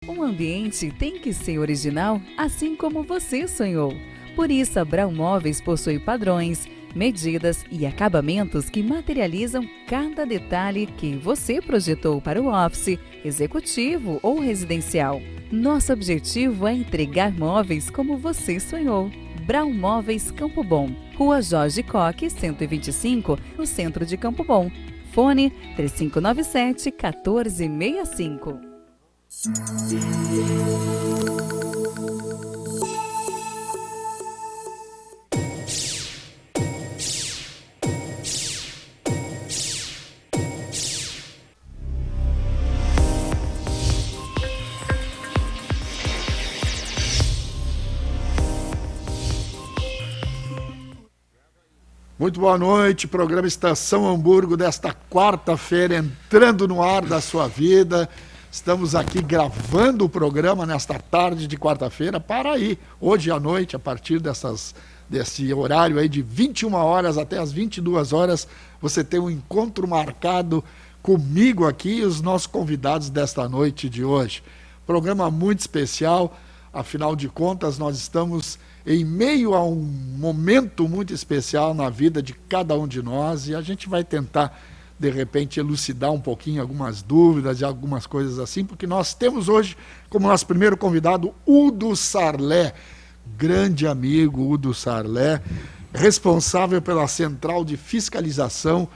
Um ambiente tem que ser original, assim como você sonhou. Por isso, a Brown Móveis possui padrões, medidas e acabamentos que materializam cada detalhe que você projetou para o office, executivo ou residencial. Nosso objetivo é entregar móveis como você sonhou. Brown Móveis Campo Bom, Rua Jorge Coque, 125, no centro de Campo Bom. Fone 3597-1465. Muito boa noite, programa Estação Hamburgo desta quarta-feira, entrando no ar da sua vida. Estamos aqui gravando o programa nesta tarde de quarta-feira para aí, hoje à noite, a partir desse horário aí de 21 horas até as 22 horas, você tem um encontro marcado comigo aqui e os nossos convidados desta noite de hoje. Programa muito especial, afinal de contas nós estamos em meio a um momento muito especial na vida de cada um de nós e a gente vai tentar, de repente, elucidar um pouquinho algumas dúvidas e algumas coisas assim, porque nós temos hoje, como nosso primeiro convidado, Udo Sarlé, grande amigo Udo Sarlé, responsável pela Central de Fiscalização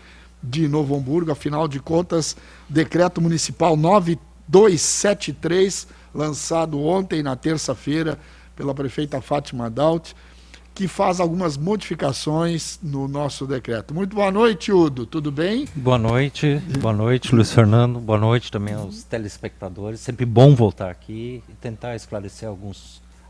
de Novo Hamburgo, afinal de contas, Decreto Municipal 9273, lançado ontem, na terça-feira, pela prefeita Fátima Daut, que faz algumas modificações no nosso decreto. Muito boa noite, Udo, tudo bem? Boa noite, Luiz Fernando, boa noite também aos telespectadores. Sempre bom voltar aqui e tentar esclarecer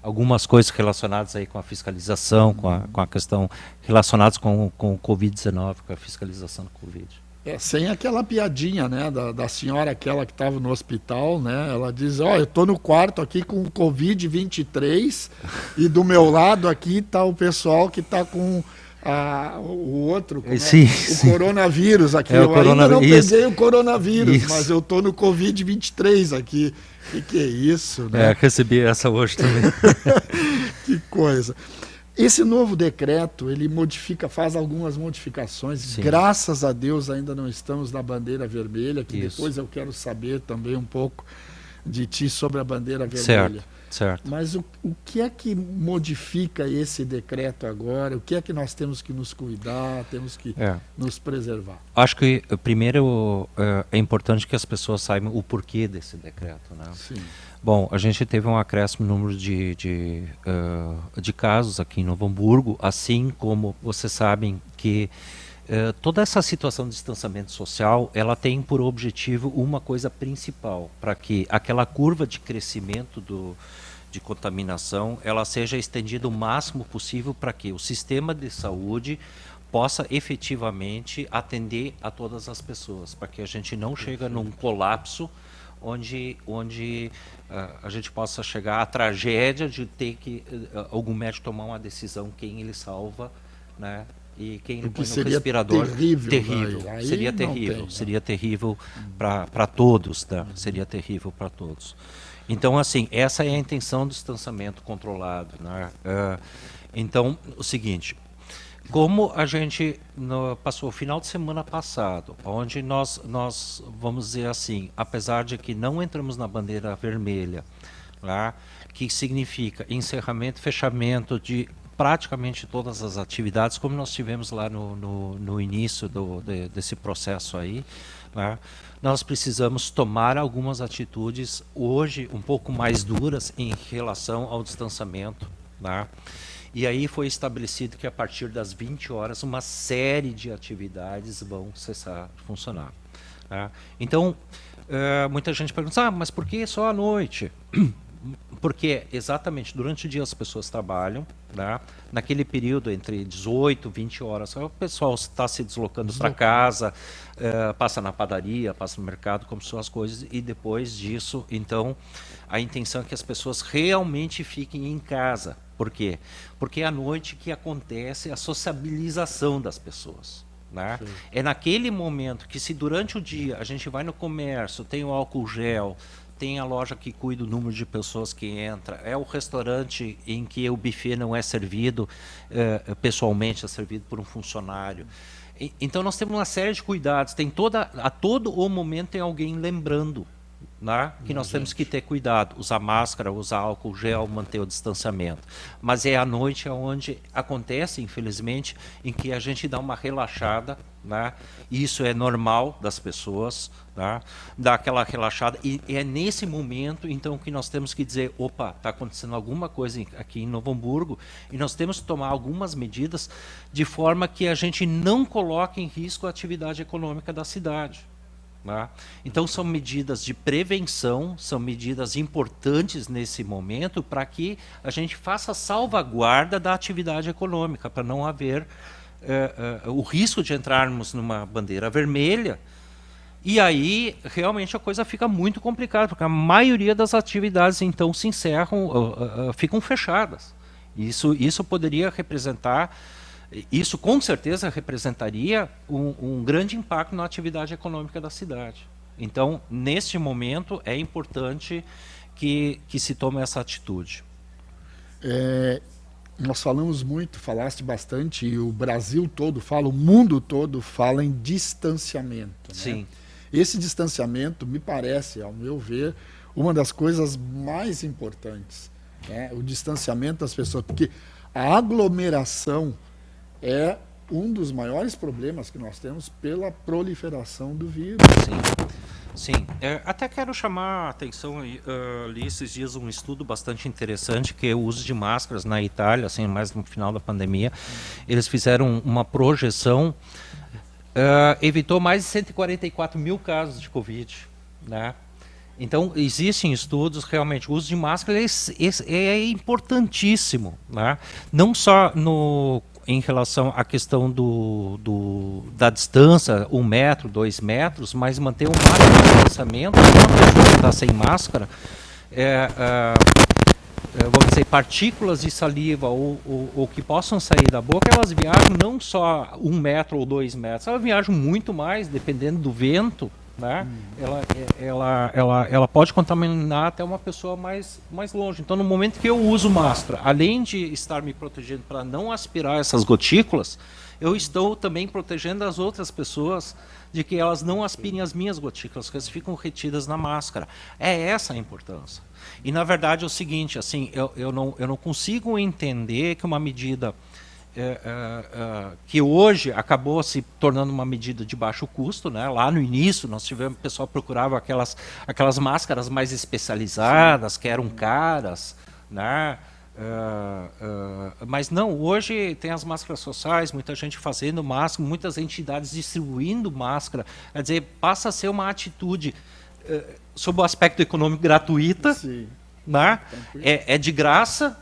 algumas coisas relacionadas aí com a fiscalização, com a questão relacionadas com o Covid-19, com a fiscalização do Covid. Sem aquela piadinha, né, da senhora aquela que estava no hospital, né, ela diz, eu estou no quarto aqui com o Covid-23 e do meu lado aqui está o pessoal que está com o outro, sim, o coronavírus aqui. Eu ainda não peguei o coronavírus, mas eu estou no Covid-23 aqui. Que é isso, né? Recebi essa hoje também. Que coisa. Esse novo decreto, ele faz algumas modificações. Sim. Graças a Deus ainda não estamos na bandeira vermelha, que depois eu quero saber também um pouco de ti sobre a bandeira vermelha. Certo. Mas o que é que modifica esse decreto agora? O que é que nós temos que nos cuidar, temos que nos preservar? Acho que, primeiro, é importante que as pessoas saibam o porquê desse decreto, né? Sim. Bom, a gente teve um acréscimo no número de casos aqui em Novo Hamburgo, assim como vocês sabem que toda essa situação de distanciamento social, ela tem por objetivo uma coisa principal, para que aquela curva de crescimento de contaminação, ela seja estendida o máximo possível para que o sistema de saúde possa efetivamente atender a todas as pessoas, para que a gente não chegue num colapso onde a gente possa chegar à tragédia de ter que algum médico tomar uma decisão quem ele salva, né? E quem ele põe no respirador. Terrível. Seria terrível para todos, tá? Seria terrível para todos. Então, assim, essa é a intenção do distanciamento controlado, né? Então, o seguinte, como a gente passou o final de semana passado, onde nós vamos dizer assim, apesar de que não entramos na bandeira vermelha, né, que significa encerramento, fechamento de praticamente todas as atividades, como nós tivemos lá no início desse processo aí, né, nós precisamos tomar algumas atitudes hoje um pouco mais duras em relação ao distanciamento, né? E aí foi estabelecido que a partir das 20 horas uma série de atividades vão cessar de funcionar, né? Então, muita gente pergunta, mas por que só à noite? Porque exatamente durante o dia as pessoas trabalham, né? Naquele período entre 18 e 20 horas, o pessoal está se deslocando para casa, passa na padaria, passa no mercado, como são as coisas, e depois disso, então, a intenção é que as pessoas realmente fiquem em casa. Por quê? Porque é à noite que acontece a sociabilização das pessoas, né? É naquele momento que, se durante o dia a gente vai no comércio, tem o álcool gel, tem a loja que cuida do número de pessoas que entra, é o restaurante em que o buffet não é servido pessoalmente, é servido por um funcionário. Então nós temos uma série de cuidados, a todo o momento tem alguém lembrando, né, que nós temos que ter cuidado, usar máscara, usar álcool gel, manter o distanciamento. Mas é à noite onde acontece, infelizmente, em que a gente dá uma relaxada, né? Isso é normal das pessoas, né? Dá aquela relaxada, e é nesse momento, então, que nós temos que dizer, opa, está acontecendo alguma coisa aqui em Novo Hamburgo, e nós temos que tomar algumas medidas de forma que a gente não coloque em risco a atividade econômica da cidade. Né? Então são medidas de prevenção, são medidas importantes nesse momento para que a gente faça salvaguarda da atividade econômica, para não haver o risco de entrarmos numa bandeira vermelha, e aí realmente a coisa fica muito complicada, porque a maioria das atividades então se encerram, ficam fechadas. Isso poderia representar, isso com certeza representaria um grande impacto na atividade econômica da cidade. Então, neste momento, é importante que se tome essa atitude. Nós falamos muito, falaste bastante, e o Brasil todo fala, o mundo todo fala em distanciamento. Né? Sim. Esse distanciamento, me parece, ao meu ver, uma das coisas mais importantes. Né? O distanciamento das pessoas, porque a aglomeração é um dos maiores problemas que nós temos pela proliferação do vírus. Sim. Até quero chamar a atenção, li esses dias um estudo bastante interessante, que é o uso de máscaras na Itália, assim, mais no final da pandemia. Eles fizeram uma projeção, evitou mais de 144 mil casos de Covid, né? Então, existem estudos, realmente, o uso de máscara é importantíssimo, né? Não só em relação à questão da distância, 1 metro, 2 metros, mas manter um máximo de distanciamento. Quando a pessoa está sem máscara, vamos dizer, partículas de saliva ou que possam sair da boca, elas viajam não só 1 metro ou 2 metros, elas viajam muito mais, dependendo do vento. Né? Ela pode contaminar até uma pessoa mais longe. Então, no momento que eu uso máscara, além de estar me protegendo para não aspirar essas gotículas, eu estou também protegendo as outras pessoas de que elas não aspirem as minhas gotículas, que elas ficam retidas na máscara. É essa a importância. E, na verdade, é o seguinte, assim, eu não consigo entender que uma medida que hoje acabou se tornando uma medida de baixo custo, né? Lá no início nós tivemos, o pessoal procurava aquelas máscaras mais especializadas, que eram caras, né? Mas não, hoje tem as máscaras sociais, muita gente fazendo máscara, muitas entidades distribuindo máscara, quer dizer, passa a ser uma atitude sob o aspecto econômico gratuita, né? É de graça.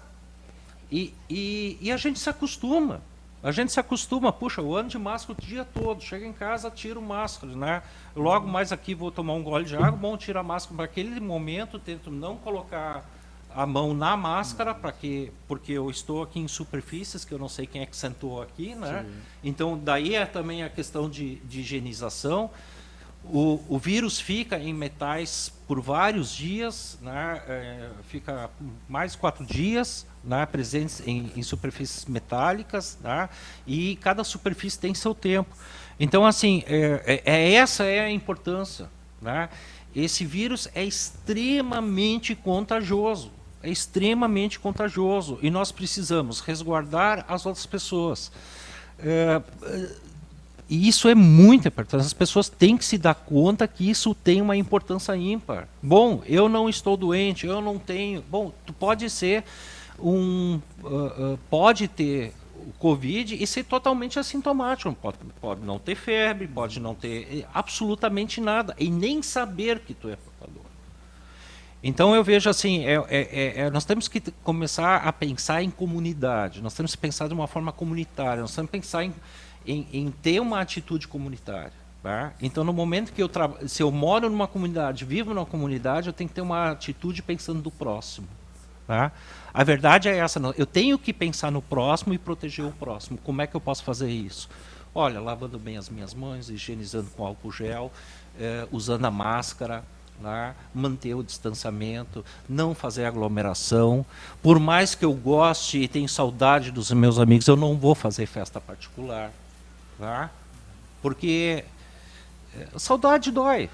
E a gente se acostuma. Puxa, eu ando de máscara o dia todo, chego em casa, tiro máscara, né? Logo mais aqui vou tomar um gole de água, bom, tiro a máscara para aquele momento, tento não colocar a mão na máscara, porque eu estou aqui em superfícies que eu não sei quem é que sentou aqui, né? Sim. Então, daí é também a questão de higienização. O vírus fica em metais por vários dias, né? Fica mais 4 dias, né? Presentes em superfícies metálicas, né? E cada superfície tem seu tempo. Então, assim, essa é a importância, né? Esse vírus é extremamente contagioso, e nós precisamos resguardar as outras pessoas. E isso é muito importante, as pessoas têm que se dar conta que isso tem uma importância ímpar. Bom, eu não estou doente, eu não tenho... Bom, tu pode ser pode ter o Covid e ser totalmente assintomático, pode não ter febre, pode não ter absolutamente nada, e nem saber que tu é portador. Então eu vejo assim, nós temos que começar a pensar em comunidade, nós temos que pensar de uma forma comunitária, nós temos que pensar em ter uma atitude comunitária. Tá? Então, no momento que se eu moro numa comunidade, vivo numa comunidade, eu tenho que ter uma atitude pensando do próximo. Tá? A verdade é essa, eu tenho que pensar no próximo e proteger o próximo. Como é que eu posso fazer isso? Olha, lavando bem as minhas mãos, higienizando com álcool gel, usando a máscara, né? Manter o distanciamento, não fazer aglomeração. Por mais que eu goste e tenha saudade dos meus amigos, eu não vou fazer festa particular, tá? Porque saudade dói.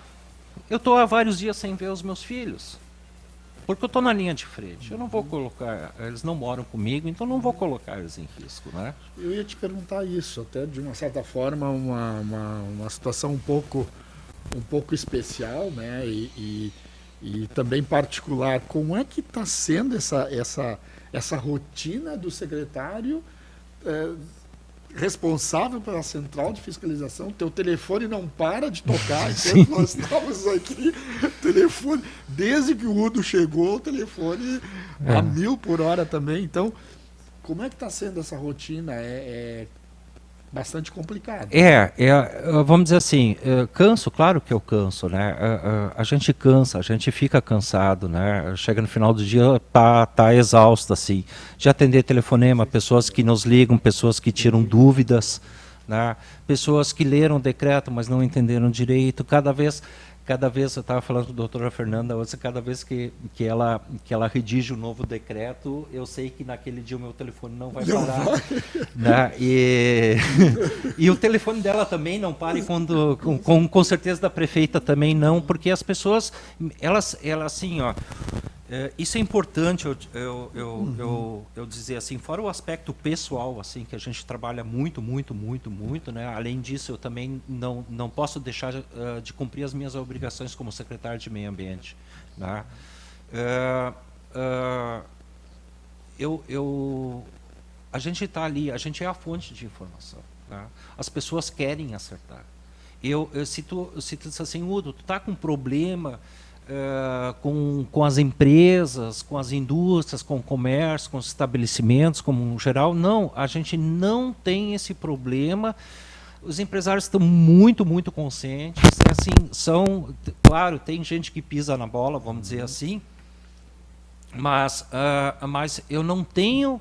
Eu estou há vários dias sem ver os meus filhos, porque eu estou na linha de frente. Eu não vou colocar, eles não moram comigo, então não vou colocar eles em risco, né? Eu ia te perguntar isso, até de uma certa forma, uma situação um pouco especial, né? E também particular. Como é que está sendo essa rotina do secretário responsável pela central de fiscalização? Teu telefone não para de tocar enquanto nós estamos aqui. Telefone, desde que o Udo chegou, o telefone a 1000 por hora também. Então, como é que está sendo essa rotina? É bastante complicado. Vamos dizer assim, canso, claro que eu canso, né? A gente cansa, a gente fica cansado, né? Chega no final do dia, tá exausto, assim. De atender telefonema, pessoas que nos ligam, pessoas que tiram dúvidas, né? Pessoas que leram o decreto, mas não entenderam direito. Cada vez eu estava falando com a doutora Fernanda, cada vez que ela redige um novo decreto, eu sei que naquele dia o meu telefone não vai parar. Né? E o telefone dela também não para, e com certeza da prefeita também não, porque as pessoas, elas assim, ó, isso é importante eu dizer assim, fora o aspecto pessoal, assim, que a gente trabalha muito, né? Além disso, eu também não posso deixar de cumprir as minhas obrigações como secretário de Meio Ambiente, né? A gente está ali, a gente é a fonte de informação, né? As pessoas querem acertar. Se tu diz assim, Udo, tu está com problema com as empresas, com as indústrias, com o comércio, com os estabelecimentos, como um geral, não, a gente não tem esse problema. Os empresários estão muito conscientes, assim, claro, tem gente que pisa na bola, vamos dizer assim, mas eu não tenho.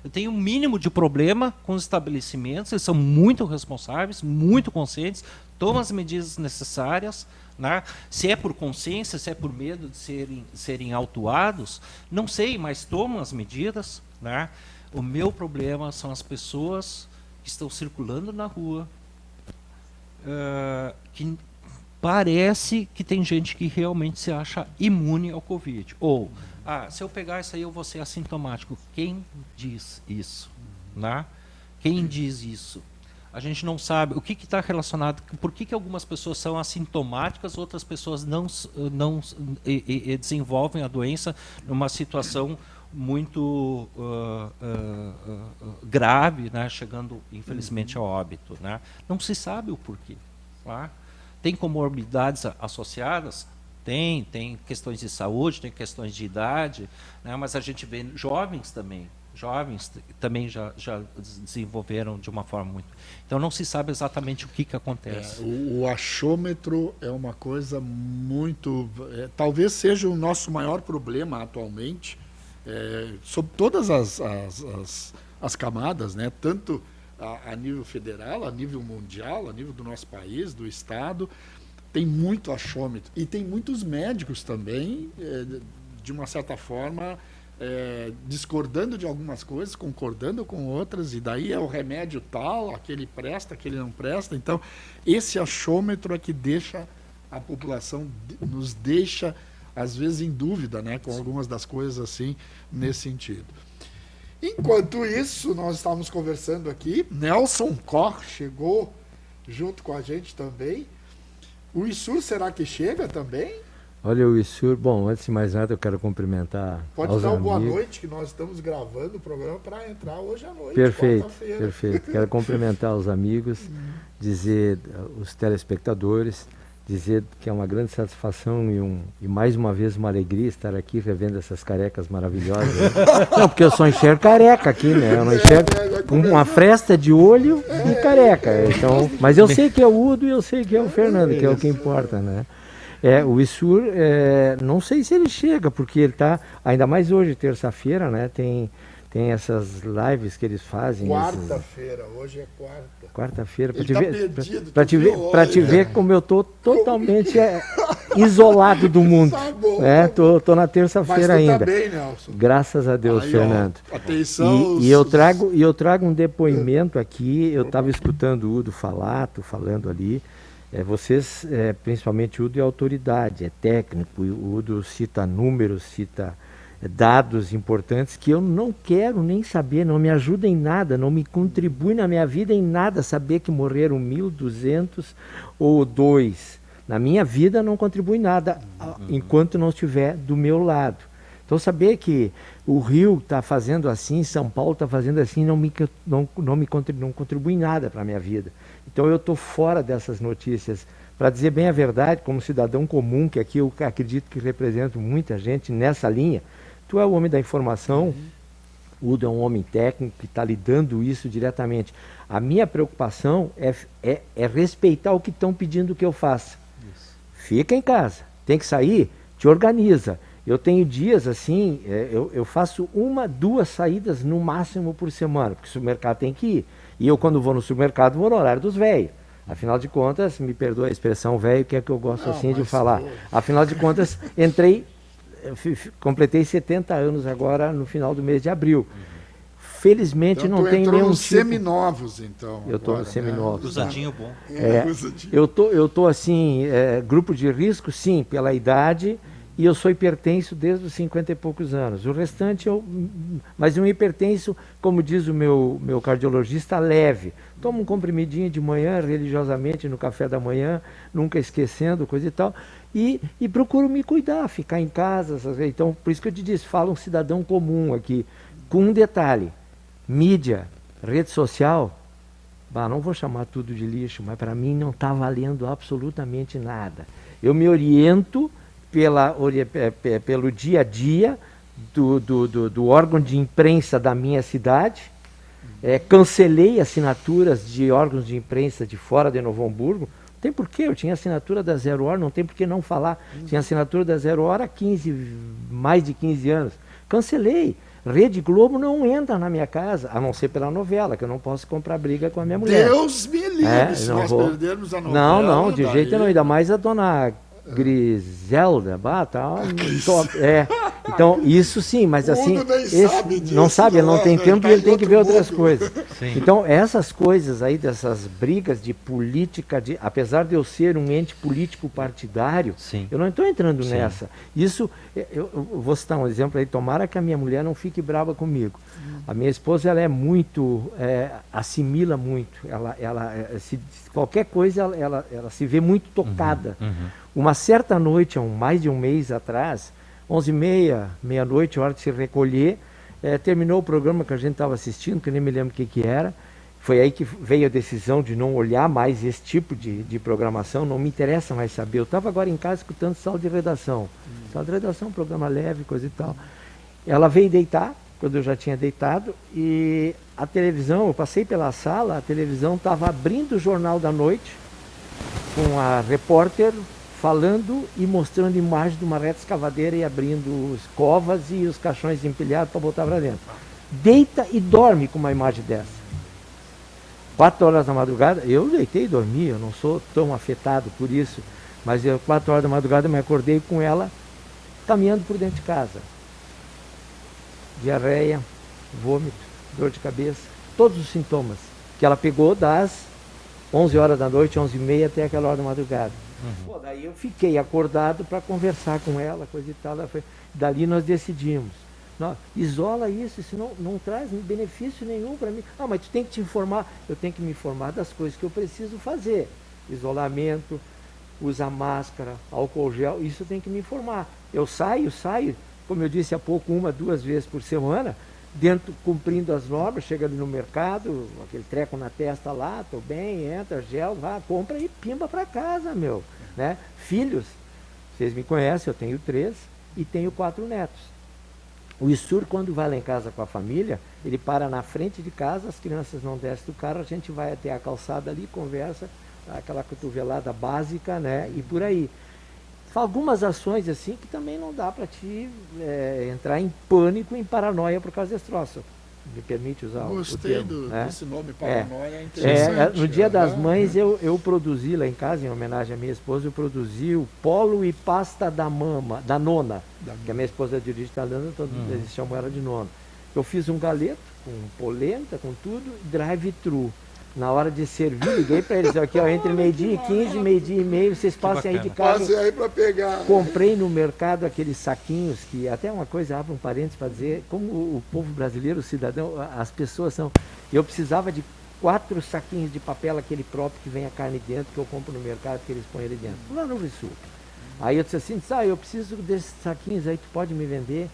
Eu tenho um mínimo de problema com os estabelecimentos, eles são muito responsáveis, muito conscientes, tomam as medidas necessárias, né? Se é por consciência, se é por medo de serem autuados, não sei, mas tomam as medidas, né? O meu problema são as pessoas que estão circulando na rua, que parece que tem gente que realmente se acha imune ao Covid. Ou, se eu pegar isso aí eu vou ser assintomático. Quem diz isso? Né? Quem diz isso? A gente não sabe o que está relacionado, por que algumas pessoas são assintomáticas, outras pessoas não desenvolvem a doença numa situação muito grave, né, chegando infelizmente ao óbito, né? Não se sabe o porquê. Tá? Tem comorbidades associadas? Tem questões de saúde, tem questões de idade, né, mas a gente vê jovens também já desenvolveram de uma forma muito... Então não se sabe exatamente o que acontece. O achômetro é uma coisa muito... talvez seja o nosso maior problema atualmente, sobre todas as camadas, né? Tanto a nível federal, a nível mundial, a nível do nosso país, do Estado, tem muito achômetro. E tem muitos médicos também, de uma certa forma... discordando de algumas coisas, concordando com outras, e daí é o remédio tal, aquele presta, aquele não presta. Então, esse achômetro é que deixa a população, nos deixa, às vezes, em dúvida, né, com algumas das coisas assim, nesse sentido. Enquanto isso, nós estávamos conversando aqui, Nelson Koch chegou junto com a gente também. O ISUR, será que chega também? Olha, o ISUR, bom, antes de mais nada eu quero cumprimentar Pode aos dar uma amigos. boa noite, que nós estamos gravando o programa para entrar hoje à noite, Perfeito. Quero cumprimentar os amigos, dizer os telespectadores, dizer que é uma grande satisfação e mais uma vez uma alegria estar aqui revendo essas carecas maravilhosas. Não, porque eu só enxergo careca aqui, né? Eu não enxergo uma fresta de olho e careca. Então, mas eu sei que é o Udo e eu sei que é o Fernando, que é o que importa, né? O ISUR, não sei se ele chega, porque ele está, ainda mais hoje, terça-feira, né, tem Tem essas lives que eles fazem. Quarta-feira, hoje é quarta. Quarta-feira, para Ele te tá ver, perdido, pra tu te viu ver, pra te hoje, ver né? como eu tô totalmente isolado do mundo. Tá bom, Tô na Mas terça-feira tu ainda. tá bem, Nelson. Graças a Deus, Aí, ó, Fernando. atenção. E eu trago um depoimento aqui. Eu estava escutando o Udo falar, tô falando ali. Vocês, principalmente o Udo é autoridade, é técnico. O Udo cita números, cita dados importantes que eu não quero nem saber, não me ajuda em nada, não me contribui na minha vida em nada saber que morreram 1.200 ou 2. Na minha vida não contribui nada enquanto não estiver do meu lado. Então saber que o Rio está fazendo assim, São Paulo está fazendo assim, não contribui em nada para a minha vida. Então eu estou fora dessas notícias. Para dizer bem a verdade, como cidadão comum, que aqui eu acredito que represento muita gente nessa linha, tu é o homem da informação, o Udo é um homem técnico que está lidando isso diretamente. A minha preocupação é respeitar o que estão pedindo que eu faça. Isso. Fica em casa, tem que sair, te organiza. Eu tenho dias assim, eu faço 1, 2 saídas no máximo por semana, porque o supermercado tem que ir. E eu quando vou no supermercado vou no horário dos velhos. Afinal de contas, me perdoa a expressão velho, que é que eu gosto assim de falar. Afinal de contas, completei 70 anos agora no final do mês de abril. Felizmente então, não tem nenhum nos seminovos, então. Eu estou nos seminovos. Usadinho bom. Eu tô assim, grupo de risco, sim, pela idade, e eu sou hipertenso desde os 50 e poucos anos. O restante, mas um hipertenso, como diz o meu cardiologista, leve. Tomo um comprimidinho de manhã, religiosamente, no café da manhã, nunca esquecendo, coisa e tal. E procuro me cuidar, ficar em casa. Então, por isso que eu te disse, fala um cidadão comum aqui. Com um detalhe, mídia, rede social, não vou chamar tudo de lixo, mas para mim não está valendo absolutamente nada. Eu me oriento pelo dia a dia do órgão de imprensa da minha cidade. Cancelei assinaturas de órgãos de imprensa de fora de Novo Hamburgo. Não tem porquê, eu tinha assinatura da Zero Hora, não tem porquê não falar. Tinha assinatura da Zero Hora há mais de 15 anos. Cancelei. Rede Globo não entra na minha casa, a não ser pela novela, que eu não posso comprar briga com a minha mulher. Deus me livre, se nós perdermos a novela. Não, de jeito nenhum, ainda mais a dona Griselda, tal. Então, isso sim, mas assim, não sabe, ele não tem tempo e ele tem que ver outras coisas. Sim. Então, essas coisas aí, dessas brigas de política, apesar de eu ser um ente político partidário, sim, eu não estou entrando nessa. Isso, eu vou citar um exemplo aí, tomara que a minha mulher não fique brava comigo. A minha esposa, ela é muito, assimila muito, qualquer coisa, ela se vê muito tocada. Uma certa noite, há mais de um mês atrás, 11h30, meia-noite, hora de se recolher, terminou o programa que a gente estava assistindo, que eu nem me lembro o que era. Foi aí que veio a decisão de não olhar mais esse tipo de programação, não me interessa mais saber. Eu estava agora em casa escutando Sala de Redação. Sala de Redação, programa leve, coisa e tal. Ela veio deitar, quando eu já tinha deitado, e a televisão, eu passei pela sala, a televisão estava abrindo o Jornal da Noite, com a repórter falando e mostrando imagens de uma reta escavadeira e abrindo os covas e os caixões empilhados para botar para dentro. Deita e dorme com uma imagem dessa. 4 horas da madrugada, eu deitei e dormi, eu não sou tão afetado por isso, mas 4 horas da madrugada eu me acordei com ela caminhando por dentro de casa. Diarreia, vômito, dor de cabeça, todos os sintomas que ela pegou das 11 horas da noite, 11h30 até aquela hora da madrugada. Pô, daí eu fiquei acordado para conversar com ela, coisa e tal. Dali nós decidimos. Isola isso não traz benefício nenhum para mim. Mas tu tem que te informar. Eu tenho que me informar das coisas que eu preciso fazer. Isolamento, usar máscara, álcool gel, isso eu tenho que me informar. Eu saio, como eu disse há pouco, 1, 2 vezes por semana, cumprindo as normas, chega ali no mercado, aquele treco na testa lá, tô bem, entra, gel, vá, compra e pimba para casa, meu. Né? Filhos, vocês me conhecem, eu tenho 3 e tenho 4 netos. O Isur, quando vai lá em casa com a família, ele para na frente de casa, as crianças não descem do carro, a gente vai até a calçada ali, conversa, aquela cotovelada básica, né? E por aí. Algumas ações assim que também não dá para te entrar em pânico, em paranoia por causa desse troço. me permite usar o Gostei termo, né? desse nome, paranoia, é interessante. No Dia das Mães eu produzi lá em casa, em homenagem à minha esposa, eu produzi o polo e pasta da nona, que a minha esposa é de origem italiana, então eles chamam ela de nona. Eu fiz um galeto com polenta, com tudo, drive-thru. Na hora de servir, liguei para eles, aqui ó, entre meio-dia e 15, meio-dia e meio, vocês passem aí de carro. Passem aí para pegar. Comprei no mercado aqueles saquinhos, que até uma coisa, abro um parênteses para dizer, como o povo brasileiro, o cidadão, as pessoas são... Eu precisava de 4 saquinhos de papel, aquele próprio que vem a carne dentro, que eu compro no mercado, que eles põem ali dentro, lá no Rio Sul. Aí eu disse assim, eu preciso desses saquinhos aí, tu pode me vender,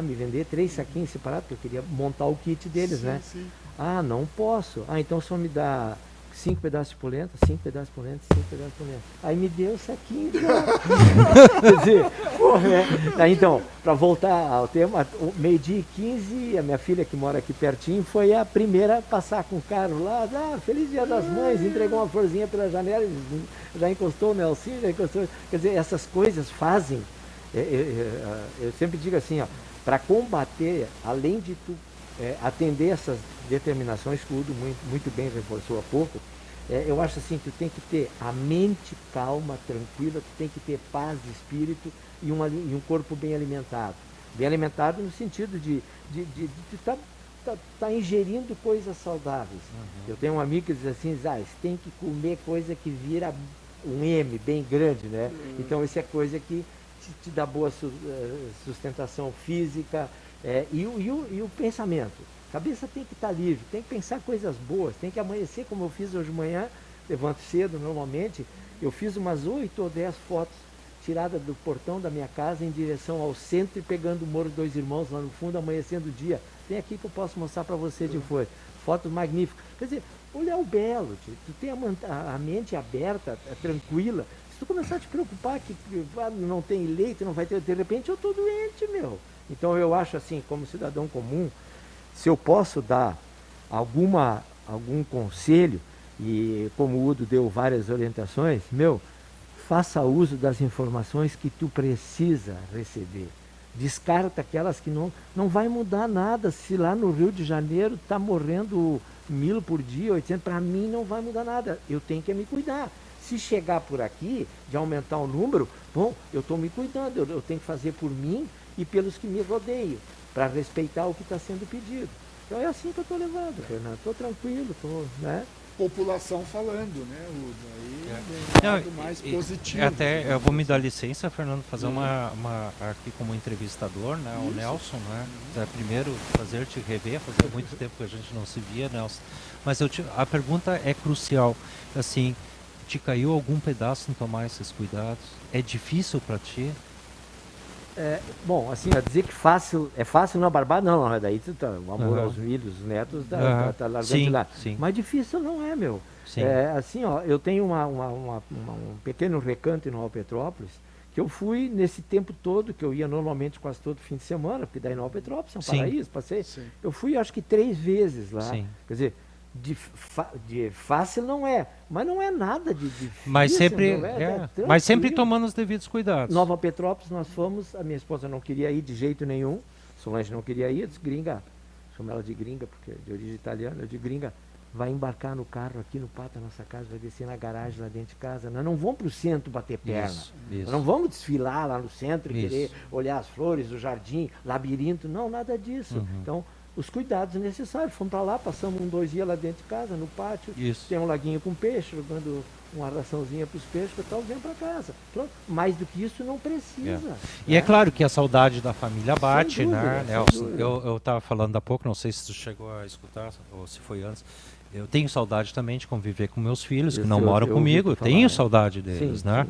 me vender 3 saquinhos separados, porque eu queria montar o kit deles, Sim, né? sim. Ah, não posso. Ah, então só me dá 5 pedaços de polenta, 5 pedaços de polenta, 5 pedaços de polenta. Aí me deu o saquinho. Quer dizer, porra, então, para voltar ao tema, meio-dia e 15, a minha filha que mora aqui pertinho foi a primeira a passar com o carro lá. Feliz Dia das Mães, entregou uma florzinha pela janela, já encostou o Nelsinho, já encostou. Quer dizer, essas coisas fazem. Eu sempre digo assim, ó, para combater, além de tu atender essas determinações que o Udo muito bem reforçou há pouco, eu acho assim que tu tem que ter a mente calma, tranquila, tu tem que ter paz de espírito e um corpo bem alimentado. Bem alimentado no sentido de tá ingerindo coisas saudáveis. Eu tenho um amigo que diz assim, você tem que comer coisa que vira um M bem grande, né? Então isso é coisa que te dá boa sustentação física, e o pensamento. A cabeça tem que estar livre, tem que pensar coisas boas, tem que amanhecer como eu fiz hoje de manhã, levanto cedo normalmente, eu fiz umas 8 ou 10 fotos tiradas do portão da minha casa em direção ao centro e pegando o Morro dos Dois Irmãos lá no fundo, amanhecendo o dia. Tem aqui que eu posso mostrar para você de foi. Fotos magníficas. Quer dizer, olhar o belo, tu tem a mente aberta, tranquila. Se tu começar a te preocupar que não tem leite, não vai ter, de repente eu estou doente, meu. Então eu acho assim, como cidadão comum, se eu posso dar algum conselho, e como o Udo deu várias orientações, faça uso das informações que tu precisa receber. Descarta aquelas que não vai mudar nada. Se lá no Rio de Janeiro está morrendo 1000 por dia, 800, para mim não vai mudar nada. Eu tenho que me cuidar. Se chegar por aqui, de aumentar o número, bom, eu estou me cuidando, eu tenho que fazer por mim e pelos que me rodeiam, para respeitar o que está sendo pedido. Então é assim que eu estou levando, Fernando. Estou tranquilo, estou, né? População falando, né, Udo? Aí Não, lado mais positivo. Até eu vou me dar licença, Fernando, fazer uma aqui como entrevistador, né, o Nelson, né? Primeiro, prazer te rever, fazia muito tempo que a gente não se via, Nelson. Mas a pergunta é crucial, assim, te caiu algum pedaço em tomar esses cuidados? É difícil para ti? Bom, assim, dizer que é fácil na barbada, não, daí o amor aos filhos, os netos, tá largando de lá. Sim. Mas difícil não é, meu. Sim. Assim, ó, eu tenho um pequeno recanto em Nova Petrópolis, que eu fui nesse tempo todo, que eu ia normalmente quase todo fim de semana, porque daí Nova Petrópolis é um paraíso, passei. Sim. Eu fui acho que 3 vezes lá. Sim. Quer dizer, de fácil não é, mas não é nada de difícil. Mas sempre tomando os devidos cuidados. Nova Petrópolis nós fomos, a minha esposa não queria ir de jeito nenhum, Solange não queria ir, eu disse, gringa, chamo ela de gringa, porque é de origem italiana, eu disse, gringa, vai embarcar no carro aqui no pátio da nossa casa, vai descer na garagem lá dentro de casa, nós não vamos para o centro bater perna, nós não vamos desfilar lá no centro e querer olhar as flores, o jardim, labirinto, não, nada disso. Então, os cuidados necessários. Fomos para lá, passamos 2 dias lá dentro de casa, no pátio. Tem um laguinho com peixe, jogando uma raçãozinha para os peixes, e tal, vem para casa. Pronto. Mais do que isso não precisa. E é claro que a saudade da família bate, né, Nelson? Eu estava falando há pouco, não sei se tu chegou a escutar, ou se foi antes. Eu tenho saudade também de conviver com meus filhos, que não moram comigo. Eu tenho saudade deles, né?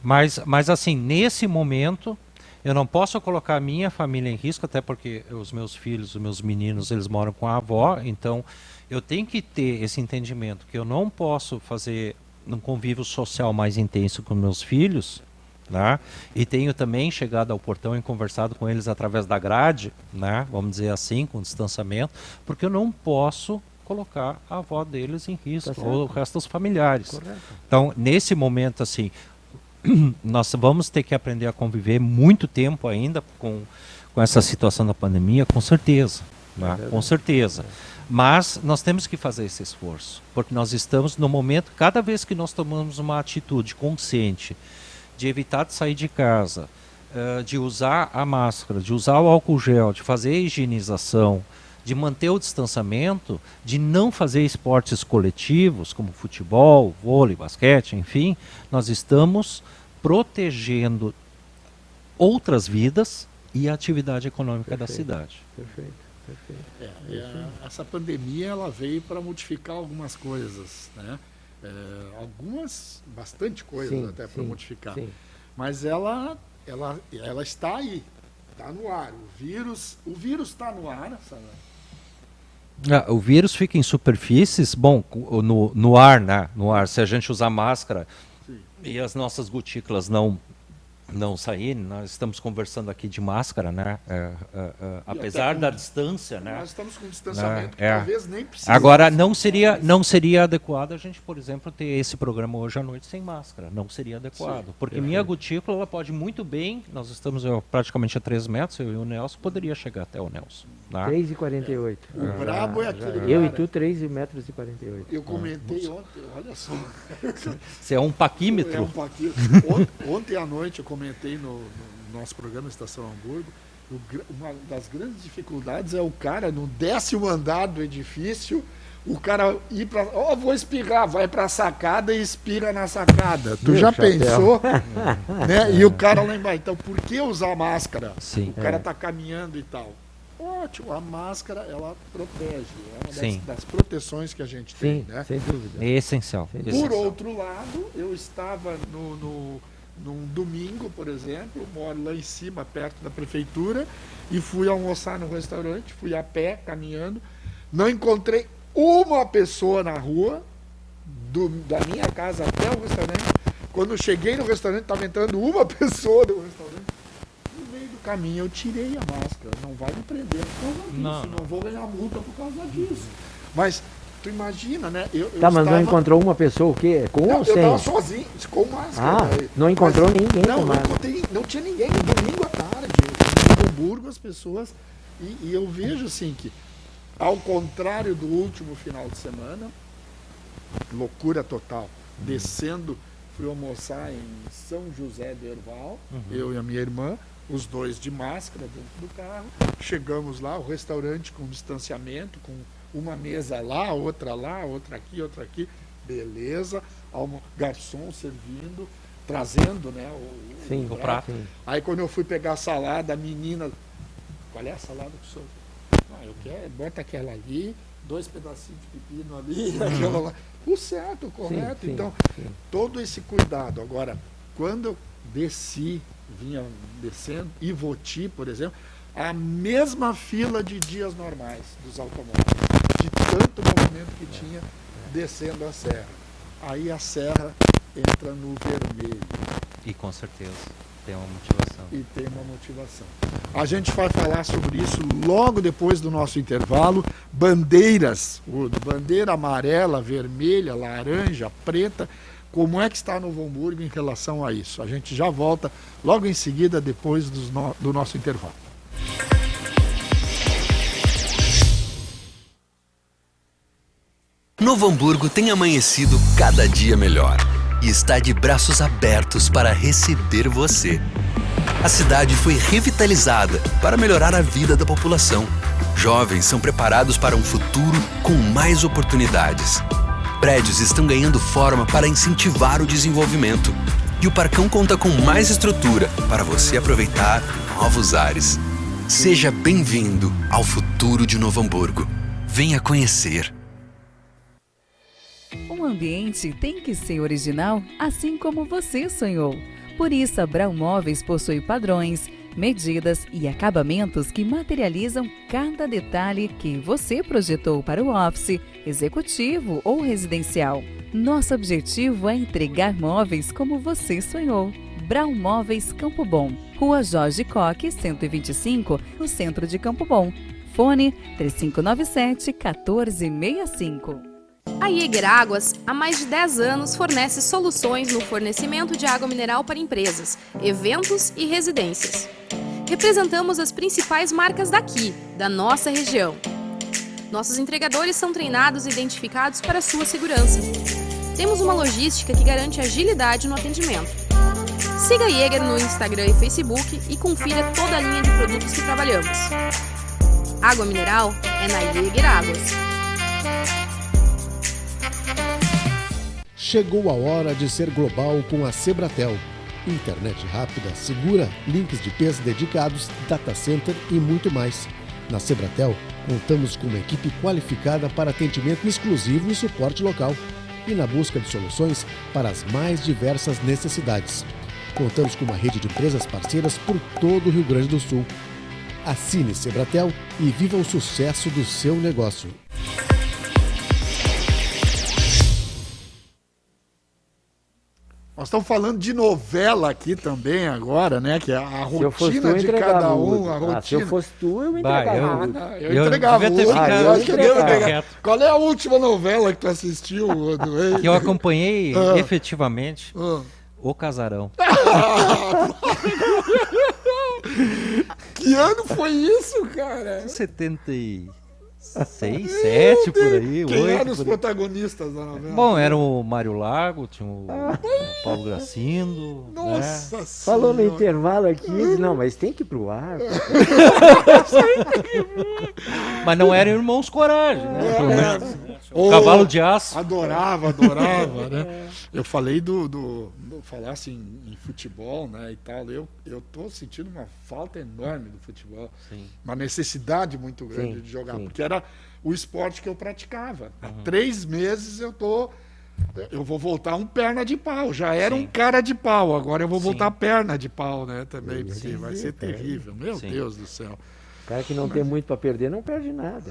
Mas assim, nesse momento... Eu não posso colocar a minha família em risco, até porque os meus filhos, os meus meninos, eles moram com a avó, então eu tenho que ter esse entendimento que eu não posso fazer um convívio social mais intenso com meus filhos, né? E tenho também chegado ao portão e conversado com eles através da grade, né? Vamos dizer assim, com distanciamento, porque eu não posso colocar a avó deles em risco, ou o resto dos familiares. Correto. Então, nesse momento, assim... nós vamos ter que aprender a conviver muito tempo ainda com essa situação da pandemia, com certeza. né? Com certeza. Mas nós temos que fazer esse esforço, porque nós estamos no momento, cada vez que nós tomamos uma atitude consciente de evitar de sair de casa, de usar a máscara, de usar o álcool gel, de fazer a higienização, de manter o distanciamento, de não fazer esportes coletivos, como futebol, vôlei, basquete, enfim, nós estamos protegendo outras vidas e a atividade econômica da cidade. Perfeito. Essa pandemia ela veio para modificar algumas coisas, né? Algumas, bastante coisas até para modificar. Sim. Mas ela está aí, está no ar. O vírus está no ar, sabe? O vírus fica em superfícies, bom, no ar, né? No ar, se a gente usar máscara e as nossas gotículas não saírem, nós estamos conversando aqui de máscara, né? Apesar da distância, né? Nós estamos com distanciamento, talvez nem precise. Agora, não seria adequado a gente, por exemplo, ter esse programa hoje à noite sem máscara. Não seria adequado. Porque minha gotícula, ela pode muito bem, nós estamos praticamente a 3 metros, eu e o Nelson, poderia chegar até o Nelson. Né? 3,48. O brabo é aquele. Eu e tu, 3,48 metros. Eu comentei ontem, olha só. Você é um paquímetro? É um paquímetro. Ontem à noite eu comentei no nosso programa Estação Hamburgo, uma das grandes dificuldades é o cara no 10º andar do edifício, o cara ir para, vou espirrar, vai para a sacada e espirra na sacada. Tu já pensou? Né? E o cara lá embaixo. Então, por que usar máscara? Sim. O cara está caminhando e tal. Ótimo, a máscara, ela protege. É uma das proteções que a gente tem. Né? Sem dúvida. É essencial. Por outro lado, eu estava num domingo, por exemplo, moro lá em cima, perto da prefeitura, e fui almoçar no restaurante, fui a pé, caminhando, não encontrei uma pessoa na rua, da minha casa até o restaurante. Quando eu cheguei no restaurante, estava entrando uma pessoa do restaurante. No meio do caminho, eu tirei a máscara. Não vai me prender por causa disso, não vou ganhar multa por causa disso. Mas tu imagina, né? Mas não encontrou uma pessoa o quê? Com ou sem? Eu estava sozinho, com máscara. Não encontrou ninguém com máscara. Não tinha ninguém. No domingo à tarde, em Hamburgo, as pessoas... E eu vejo, assim, que ao contrário do último final de semana, loucura total. Descendo, fui almoçar em São José do Herval, eu e a minha irmã, os dois de máscara dentro do carro. Chegamos lá, o restaurante com distanciamento, com uma mesa lá, outra aqui, outra aqui. Beleza. Garçom servindo, trazendo, né, o prato. Sim. Aí quando eu fui pegar a salada, a menina... Qual é a salada que o senhor... eu quero, bota aquela ali, 2 pedacinhos de pepino ali, aquela lá. O certo, o correto. Sim, então, todo esse cuidado. Agora, quando eu vinha descendo, Ivoti, por exemplo, a mesma fila de dias normais dos automóveis, de tanto movimento que tinha descendo a serra. Aí a serra entra no vermelho. E com certeza tem uma motivação. A gente vai falar sobre isso logo depois do nosso intervalo. Bandeiras, bandeira amarela, vermelha, laranja, preta. Como é que está Novo Hamburgo em relação a isso? A gente já volta logo em seguida, depois do nosso intervalo. Novo Hamburgo tem amanhecido cada dia melhor e está de braços abertos para receber você. A cidade foi revitalizada para melhorar a vida da população. Jovens são preparados para um futuro com mais oportunidades. Prédios estão ganhando forma para incentivar o desenvolvimento. E o Parcão conta com mais estrutura para você aproveitar novos ares. Seja bem-vindo ao futuro de Novo Hamburgo. Venha conhecer. Um ambiente tem que ser original, assim como você sonhou. Por isso, a Brau Móveis possui padrões, medidas e acabamentos que materializam cada detalhe que você projetou para o office, executivo ou residencial. Nosso objetivo é entregar móveis como você sonhou. Brau Móveis Campo Bom, Rua Jorge Coque, 125, no centro de Campo Bom. Fone 3597-1465. A Jäger Águas, há mais de 10 anos, fornece soluções no fornecimento de água mineral para empresas, eventos e residências. Representamos as principais marcas daqui, da nossa região. Nossos entregadores são treinados e identificados para sua segurança. Temos uma logística que garante agilidade no atendimento. Siga a Jäger no Instagram e Facebook e confira toda a linha de produtos que trabalhamos. Água mineral é na Jäger Águas. Chegou a hora de ser global com a Sebratel. Internet rápida, segura, links de IPs dedicados, data center e muito mais. Na Sebratel, contamos com uma equipe qualificada para atendimento exclusivo e suporte local e na busca de soluções para as mais diversas necessidades. Contamos com uma rede de empresas parceiras por todo o Rio Grande do Sul. Assine Sebratel e viva o sucesso do seu negócio. Nós estamos falando de novela aqui também agora, né? Que é a rotina tu, de cada um. A rotina. Se eu fosse tu, eu entregava. Eu entregava. Qual é a última novela que tu assistiu? Que eu acompanhei efetivamente. O Casarão. Que ano foi isso, cara? 76, 7 por aí. Quem 8 eram os protagonistas da novela? Bom, era o Mário Lago, tinha o Paulo Gracindo. Nossa né? Falou no intervalo aqui, não, mas tem que ir pro ar. Mas não eram Irmãos Coragem, né? Pelo menos. Cavalo de Aço. Adorava, né? Eu falei falar assim em futebol, né, e tal, eu tô sentindo uma falta enorme do futebol. Sim. Uma necessidade muito grande de jogar, porque era o esporte que eu praticava. Há 3 meses eu vou voltar um perna de pau, já era um cara de pau, agora eu vou voltar perna de pau, né, também, porque vai ser terrível, meu Deus do céu. O cara que não tem muito para perder não perde nada.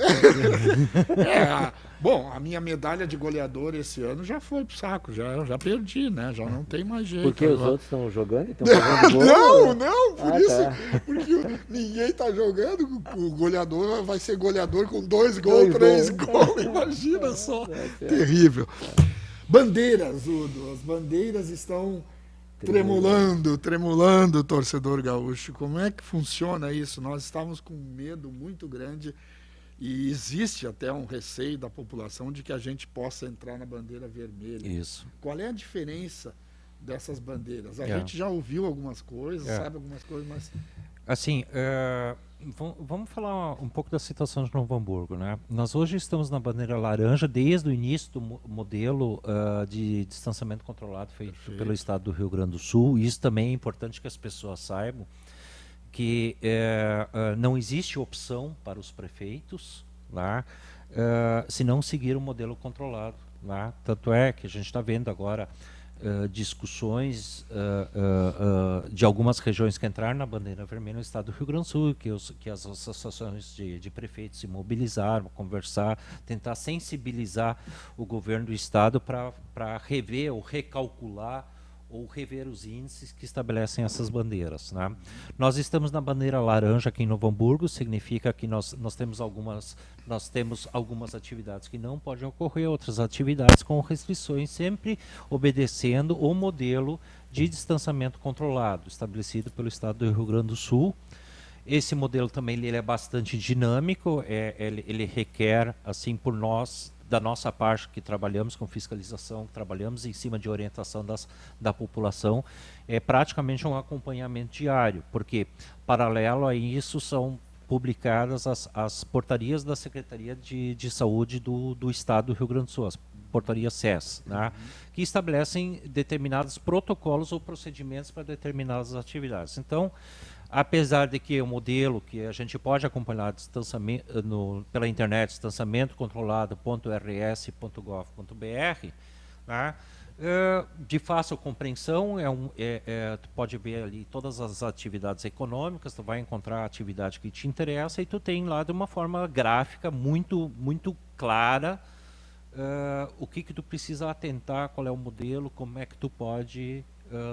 Bom, a minha medalha de goleador esse ano já foi pro saco, já perdi, né? Já não tem mais jeito. Porque os outros estão jogando e estão fazendo gol? Não, porque ninguém tá jogando, o goleador vai ser goleador com 2 gols, 3 gols, imagina só. Terrível. Bandeiras, Udo, as bandeiras estão tremulando o torcedor gaúcho. Como é que funciona isso? Nós estávamos com um medo muito grande e existe até um receio da população de que a gente possa entrar na bandeira vermelha. Isso. Qual é a diferença dessas bandeiras? A gente já ouviu algumas coisas, sabe algumas coisas, mas... Assim, vamos falar um pouco da situação de Novo Hamburgo, né? Nós hoje estamos na bandeira laranja desde o início do modelo de distanciamento controlado feito pelo Estado do Rio Grande do Sul. E isso também é importante que as pessoas saibam que não existe opção para os prefeitos lá, se não seguir o modelo controlado. Lá. Tanto é que a gente está vendo agora discussões de algumas regiões que entraram na bandeira vermelha no estado do Rio Grande do Sul, que as associações de prefeitos se mobilizaram, conversar, tentar sensibilizar o governo do estado para rever ou recalcular ou rever os índices que estabelecem essas bandeiras. Né? Nós estamos na bandeira laranja aqui em Novo Hamburgo, significa que nós temos algumas atividades que não podem ocorrer, outras atividades com restrições, sempre obedecendo o modelo de distanciamento controlado, estabelecido pelo Estado do Rio Grande do Sul. Esse modelo também ele é bastante dinâmico, ele requer, assim, por nós, da nossa parte que trabalhamos com fiscalização, que trabalhamos em cima de orientação da população, é praticamente um acompanhamento diário, porque paralelo a isso são publicadas as portarias da Secretaria de Saúde do Estado do Rio Grande do Sul, as portarias SES, né, que estabelecem determinados protocolos ou procedimentos para determinadas atividades. Então, apesar de que o modelo que a gente pode acompanhar pela internet, distanciamentocontrolado.rs.gov.br, né, de fácil compreensão, tu pode ver ali todas as atividades econômicas, tu vai encontrar a atividade que te interessa e tu tem lá de uma forma gráfica muito, muito clara o que tu precisa atentar, qual é o modelo, como é que tu pode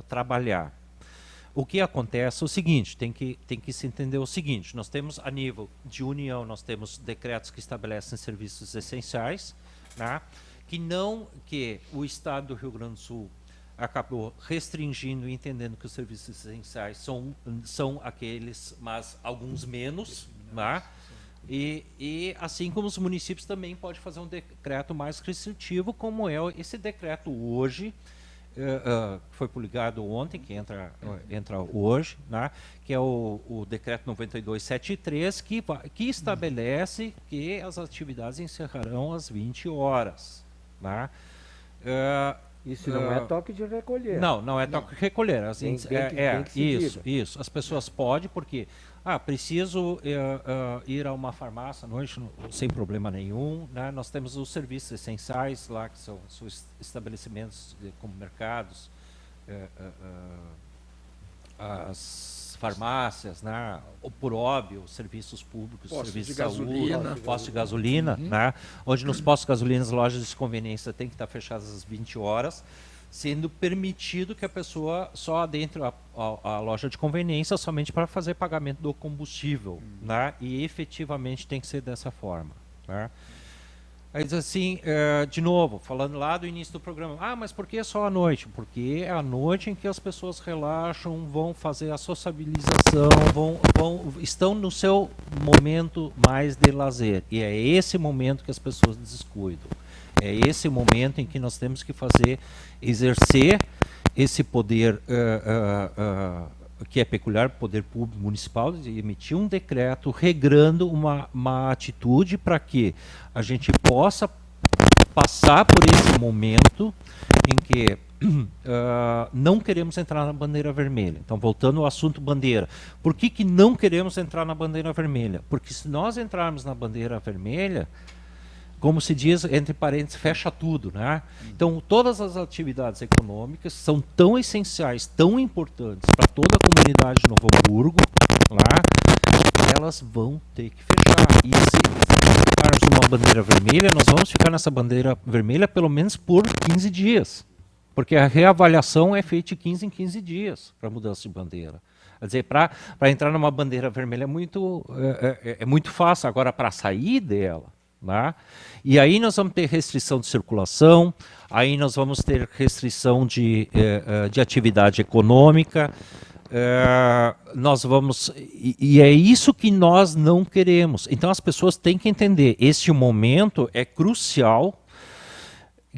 trabalhar. O que acontece é o seguinte, tem que se entender o seguinte, nós temos a nível de União, nós temos decretos que estabelecem serviços essenciais, né, que o Estado do Rio Grande do Sul acabou restringindo e entendendo que os serviços essenciais são aqueles, mas alguns menos, né, E assim como os municípios também podem fazer um decreto mais restritivo, como é esse decreto hoje, que foi publicado ontem, que entra hoje, né, que é o decreto 9273, que estabelece que as atividades encerrarão às 20 horas. Né. Isso não é toque de recolher. Não é toque de recolher. Tem que Isso. As pessoas podem, porque preciso ir a uma farmácia à noite, sem problema nenhum. Né? Nós temos os serviços essenciais lá, que são estabelecimentos como mercados, as farmácias, né? Por óbvio, serviços públicos, serviços de saúde, postos de gasolina, né? Onde nos postos de gasolina as lojas de conveniência têm que estar fechadas às 20 horas, sendo permitido que a pessoa só adentre a loja de conveniência somente para fazer pagamento do combustível, né? E efetivamente tem que ser dessa forma. Né? Mas assim, de novo, falando lá do início do programa, mas por que só à noite? Porque é à noite em que as pessoas relaxam, vão fazer a sociabilização, estão no seu momento mais de lazer. E é esse momento que as pessoas descuidam. É esse momento em que nós temos que exercer esse poder que é peculiar, poder público municipal, de emitir um decreto regrando uma atitude para que a gente possa passar por esse momento em que não queremos entrar na bandeira vermelha. Então, voltando ao assunto bandeira. Por que não queremos entrar na bandeira vermelha? Porque se nós entrarmos na bandeira vermelha, como se diz, entre parênteses, fecha tudo, né? Então, todas as atividades econômicas são tão essenciais, tão importantes para toda a comunidade de Novo Hamburgo, lá, elas vão ter que fechar. E se ficarmos numa bandeira vermelha, nós vamos ficar nessa bandeira vermelha pelo menos por 15 dias. Porque a reavaliação é feita de 15 em 15 dias para mudança de bandeira. Quer dizer, para entrar numa bandeira vermelha é muito fácil, agora para sair dela. Né? E aí nós vamos ter restrição de circulação, aí nós vamos ter restrição de atividade econômica, nós vamos e é isso que nós não queremos. Então as pessoas têm que entender, este momento é crucial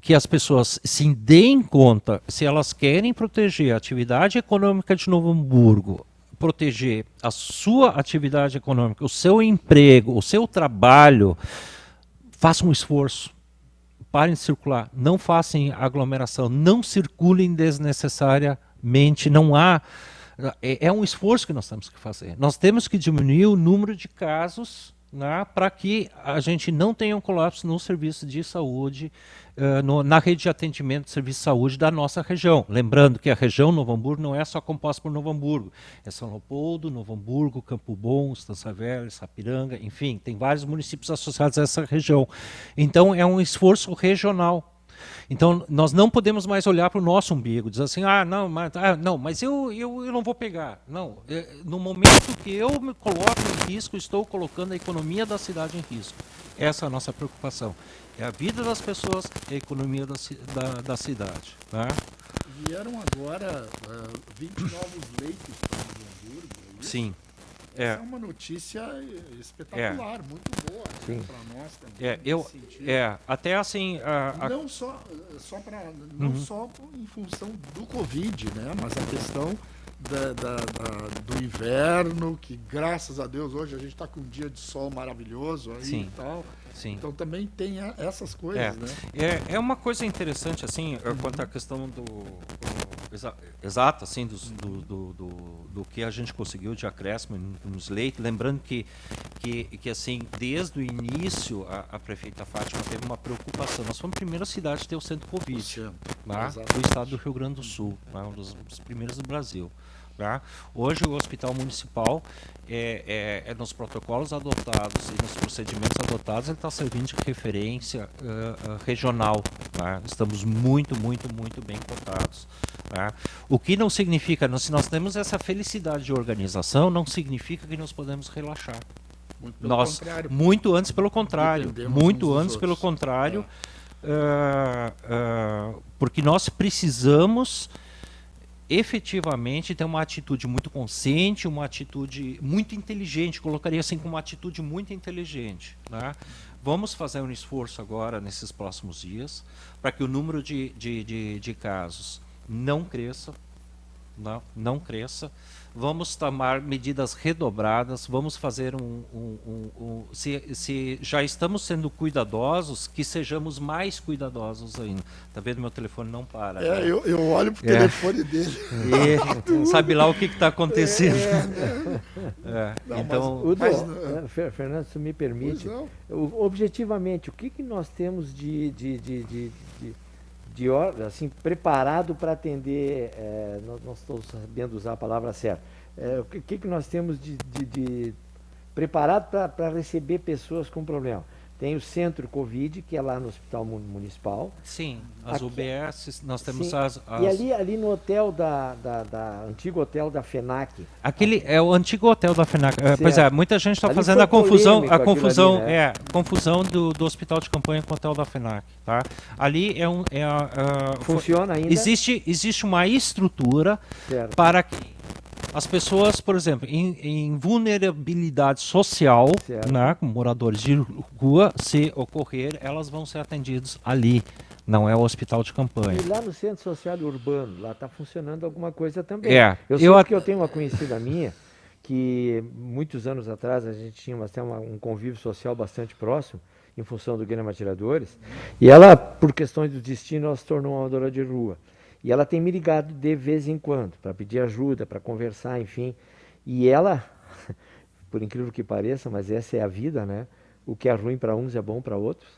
que as pessoas se deem conta, se elas querem proteger a atividade econômica de Novo Hamburgo, proteger a sua atividade econômica, o seu emprego, o seu trabalho, façam um esforço, parem de circular, não façam aglomeração, não circulem desnecessariamente, não há... É um esforço que nós temos que fazer. Nós temos que diminuir o número de casos, né, para que a gente não tenha um colapso no serviço de saúde, na rede de atendimento de serviço de saúde da nossa região. Lembrando que a região Novo Hamburgo não é só composta por Novo Hamburgo, é São Leopoldo, Novo Hamburgo, Campo Bom, Estância Velha, Sapiranga, enfim, tem vários municípios associados a essa região. Então é um esforço regional. Então nós não podemos mais olhar para o nosso umbigo, dizer assim, mas eu não vou pegar. Não, no momento que eu me coloco em risco, estou colocando a economia da cidade em risco. Essa é a nossa preocupação. É a vida das pessoas, é a economia da cidade. Né? Vieram agora 20 novos leitos para Novo Hamburgo. Sim. Essa é uma notícia espetacular, muito boa para nós também. Até assim... Não só em função do Covid, né? Mas a questão do inverno, que graças a Deus hoje a gente está com um dia de sol maravilhoso aí e tal. Sim. Então também tem essas coisas, né? É uma coisa interessante, assim, quanto à questão exata, assim, do que a gente conseguiu de acréscimo nos leitos. Lembrando que assim, desde o início, a prefeita Fátima teve uma preocupação. Nós fomos a primeira cidade a ter o centro Covid, do estado do Rio Grande do Sul, um dos primeiros do Brasil. Tá? Hoje o hospital municipal nos protocolos adotados e nos procedimentos adotados, ele está servindo de referência regional. Tá? Estamos muito bem cotados. Tá? O que não significa, se nós temos essa felicidade de organização, não significa que nós podemos relaxar. Muito antes pelo contrário. Porque nós precisamos efetivamente ter uma atitude muito consciente, uma atitude muito inteligente, colocaria assim como uma atitude muito inteligente, né? Vamos fazer um esforço agora, nesses próximos dias, para que o número de casos não cresça, não cresça. Vamos tomar medidas redobradas, vamos fazer se já estamos sendo cuidadosos, que sejamos mais cuidadosos ainda. Tá vendo? Meu telefone não para. Né? Eu olho pro telefone dele. E sabe lá o que está acontecendo. Não, então, Fernando, se me permite, objetivamente, o que nós temos assim, preparado para atender, não estou sabendo usar a palavra certa, o que nós temos de preparado para receber pessoas com problema? Tem o Centro Covid, que é lá no Hospital Municipal. Sim, as UBS, nós temos sim, as... E ali no hotel antigo hotel da FENAC. Aquele é o antigo hotel da FENAC. Pois é, muita gente está fazendo a confusão ali, né? Confusão do hospital de campanha com o hotel da FENAC, tá? Ali funciona ainda? Existe uma estrutura para que as pessoas, por exemplo, em vulnerabilidade social, né, como moradores de rua, se ocorrer, elas vão ser atendidas ali. Não é o hospital de campanha. E lá no Centro Social Urbano, lá está funcionando alguma coisa também. Eu tenho uma conhecida minha, que muitos anos atrás a gente tinha até um convívio social bastante próximo, em função do Grêmio Atiradores, e ela, por questões do destino, ela se tornou uma moradora de rua. E ela tem me ligado de vez em quando, para pedir ajuda, para conversar, enfim. E ela, por incrível que pareça, mas essa é a vida, né? O que é ruim para uns é bom para outros.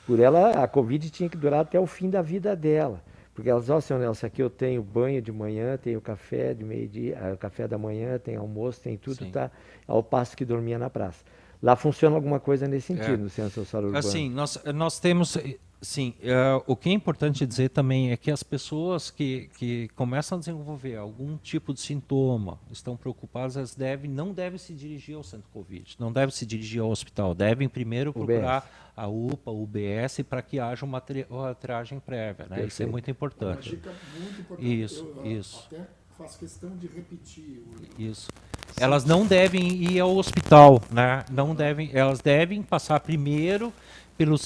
Por ela, a Covid tinha que durar até o fim da vida dela. Porque ela diz, ó, senhor Nelson, aqui eu tenho banho de manhã, tenho café de meio-dia, café da manhã, tem almoço, tem tudo, tá? Ao passo que dormia na praça. Lá funciona alguma coisa nesse sentido, no Centro Social Urbano. Assim, nós temos... Sim, o que é importante dizer também é que as pessoas que começam a desenvolver algum tipo de sintoma, estão preocupadas, elas não devem se dirigir ao centro Covid, não devem se dirigir ao hospital, devem primeiro procurar a UPA, o UBS, para que haja uma triagem prévia, né? Isso é muito importante. Uma dica muito importante. Isso. Até faço questão de repetir. Isso. Elas não devem ir ao hospital, né? Elas devem passar primeiro pelo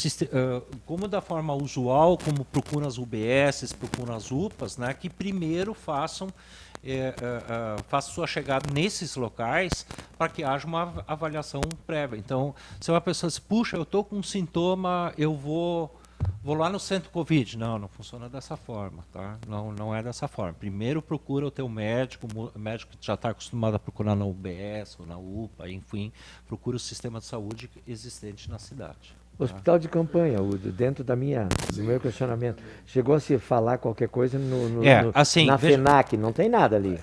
como da forma usual, como procuram as UBS, procuram as UPAs, né, que primeiro façam sua chegada nesses locais para que haja uma avaliação prévia. Então, se uma pessoa diz, puxa, eu estou com um sintoma, eu vou lá no centro Covid. Não funciona dessa forma, tá? Não é dessa forma. Primeiro procura o teu médico, o médico que já está acostumado a procurar na UBS ou na UPA, enfim, procura o sistema de saúde existente na cidade. Hospital de campanha, Udo, dentro do meu questionamento, chegou a se falar qualquer coisa na FENAC, não tem nada ali.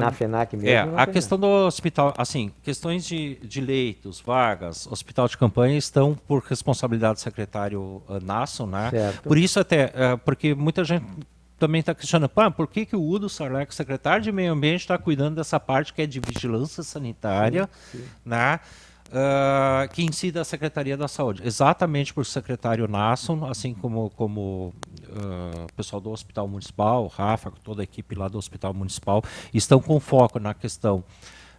Na FENAC mesmo. A questão do hospital, assim, questões de leitos, vagas, hospital de campanha estão por responsabilidade do secretário Nasson, né? Certo. Por isso porque muita gente também está questionando, por que o Udo Sarlec, secretário de Meio Ambiente, está cuidando dessa parte que é de vigilância sanitária, né? Que incide a Secretaria da Saúde, exatamente por secretário Nasson, assim como o pessoal do Hospital Municipal, Rafa, toda a equipe lá do Hospital Municipal, estão com foco na questão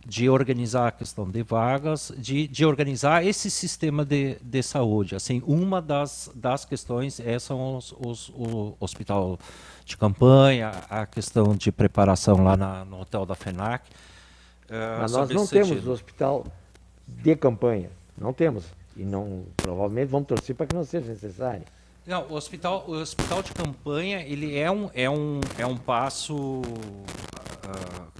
de organizar a questão de vagas, de organizar esse sistema de saúde. Assim, uma das questões são o hospital de campanha, a questão de preparação lá no hotel da FENAC. Mas nós não temos hospital de campanha, não temos, e provavelmente vamos torcer para que não seja necessário. Não, o hospital de campanha, ele é um passo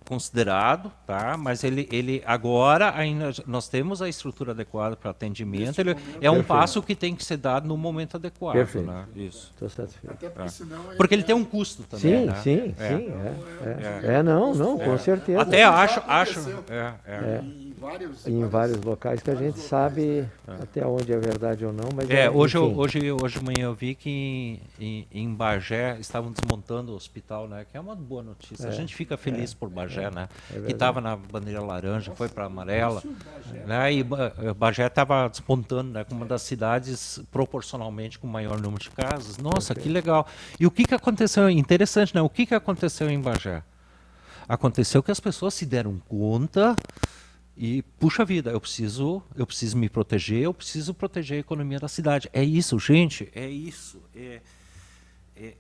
considerado, tá? Mas ele agora ainda nós temos a estrutura adequada para atendimento. Ele é um passo que tem que ser dado no momento adequado. Perfeito. Né? Isso. Estou satisfeito. Até porque, senão porque ele tem um custo também. Sim, né? sim. Com certeza. Até acho. Em vários locais que a gente sabe até onde é verdade ou não, mas hoje de manhã eu vi que em Bagé estavam desmontando o hospital, né? Que é uma boa notícia. A gente fica feliz por Bagé. Bagé, né? verdade. Que estava na bandeira laranja, foi para amarela, né? E Bagé estava despontando, né, como uma das cidades proporcionalmente com o maior número de casos. Nossa, que legal. E o que aconteceu? Interessante, né? O que aconteceu em Bagé? Aconteceu que as pessoas se deram conta e, puxa vida, eu preciso me proteger, eu preciso proteger a economia da cidade. É isso, gente, é isso.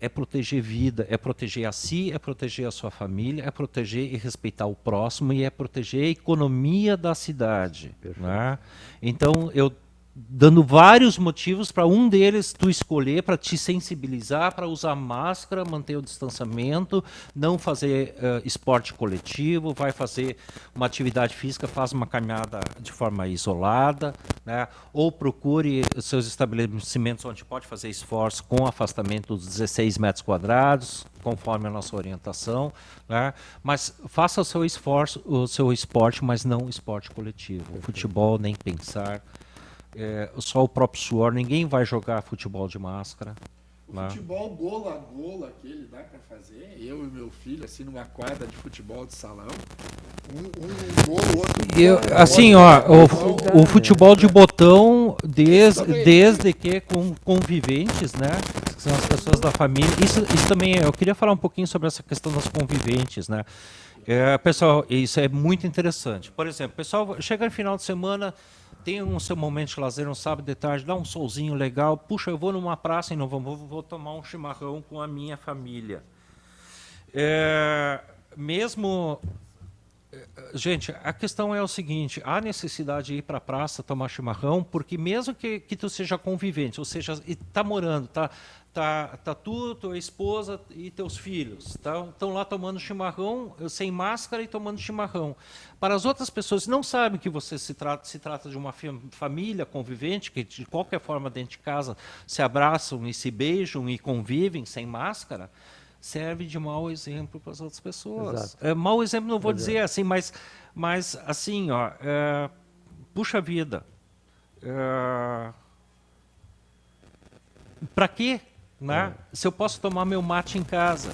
É proteger vida, é proteger a si, é proteger a sua família, é proteger e respeitar o próximo e é proteger a economia da cidade. Né? Então, eu dando vários motivos para um deles tu escolher, para te sensibilizar, para usar máscara, manter o distanciamento, não fazer esporte coletivo, vai fazer uma atividade física, faz uma caminhada de forma isolada, né? Ou procure seus estabelecimentos onde pode fazer esforço com afastamento dos 16 metros quadrados, conforme a nossa orientação, né? Mas faça o seu esforço, o seu esporte, mas não esporte coletivo. Futebol, nem pensar. Só o próprio suor, ninguém vai jogar futebol de máscara. O futebol golo a golo, aquele dá para fazer. Eu e meu filho, assim, numa quadra de futebol de salão. Um golo, outro. Assim, ó, o futebol de botão, desde que com conviventes, né? Que são as pessoas da família. Isso também, eu queria falar um pouquinho sobre essa questão das conviventes, né? Pessoal, isso é muito interessante. Por exemplo, pessoal, chega no final de semana, tem um seu momento de lazer, um sábado de tarde, dá um solzinho legal, puxa, eu vou numa praça e não vou tomar um chimarrão com a minha família. Gente, a questão é o seguinte, há necessidade de ir para a praça tomar chimarrão, porque mesmo que tu seja convivente, ou seja, está morando, tá tu, tua esposa e teus filhos, estão lá tomando chimarrão, sem máscara e tomando chimarrão. Para as outras pessoas que não sabem que você se trata de uma família convivente, que de qualquer forma dentro de casa se abraçam e se beijam e convivem sem máscara, serve de mau exemplo para as outras pessoas. Mau exemplo não vou dizer assim, mas assim, ó, puxa vida, para quê? Né? Se eu posso tomar meu mate em casa,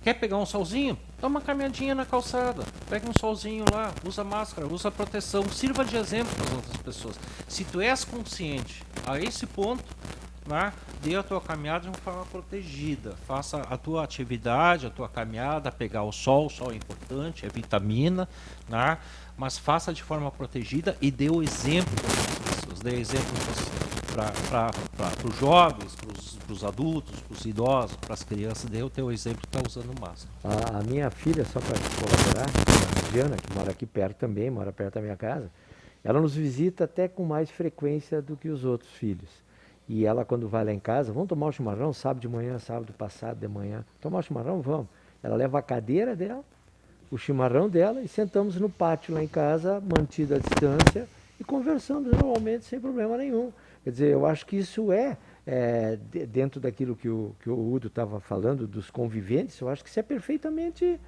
quer pegar um solzinho? Dá uma caminhadinha na calçada, pega um solzinho lá, usa máscara, usa proteção, sirva de exemplo para as outras pessoas. Se tu és consciente a esse ponto, né, dê a tua caminhada de uma forma protegida, faça a tua atividade, a tua caminhada, pegar o sol é importante, é vitamina, né, mas faça de forma protegida e dê o exemplo para as pessoas, dê exemplo para os jovens, para os adultos, para os idosos, para as crianças, dê o teu exemplo que está usando máscara. A minha filha, só para colaborar, a Diana, que mora aqui perto também, mora perto da minha casa, ela nos visita até com mais frequência do que os outros filhos. E ela, quando vai lá em casa, vamos tomar um chimarrão sábado de manhã, sábado passado de manhã. Tomar um chimarrão? Vamos. Ela leva a cadeira dela, o chimarrão dela e sentamos no pátio lá em casa, mantida a distância e conversando normalmente sem problema nenhum. Quer dizer, eu acho que isso dentro daquilo que o Udo estava falando, dos conviventes, eu acho que isso é perfeitamente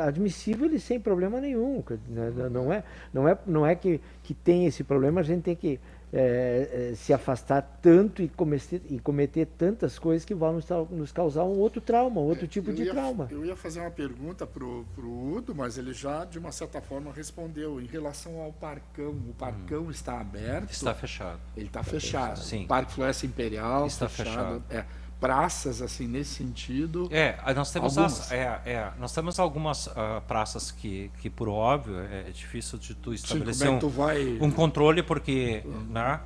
admissível e sem problema nenhum. Não é que tem esse problema, a gente tem que se afastar tanto e cometer tantas coisas que vão nos causar um outro trauma, outro tipo de trauma. Eu ia fazer uma pergunta pro Udo, mas ele já, de uma certa forma, respondeu. Em relação ao Parcão, o Parcão está aberto? Está fechado. Ele está fechado. Sim. O Parque Floresta Imperial está fechado. Praças, assim, nesse sentido? Nós temos algumas. Nós temos algumas praças que, por óbvio, é difícil de tu estabelecer um controle, porque, né?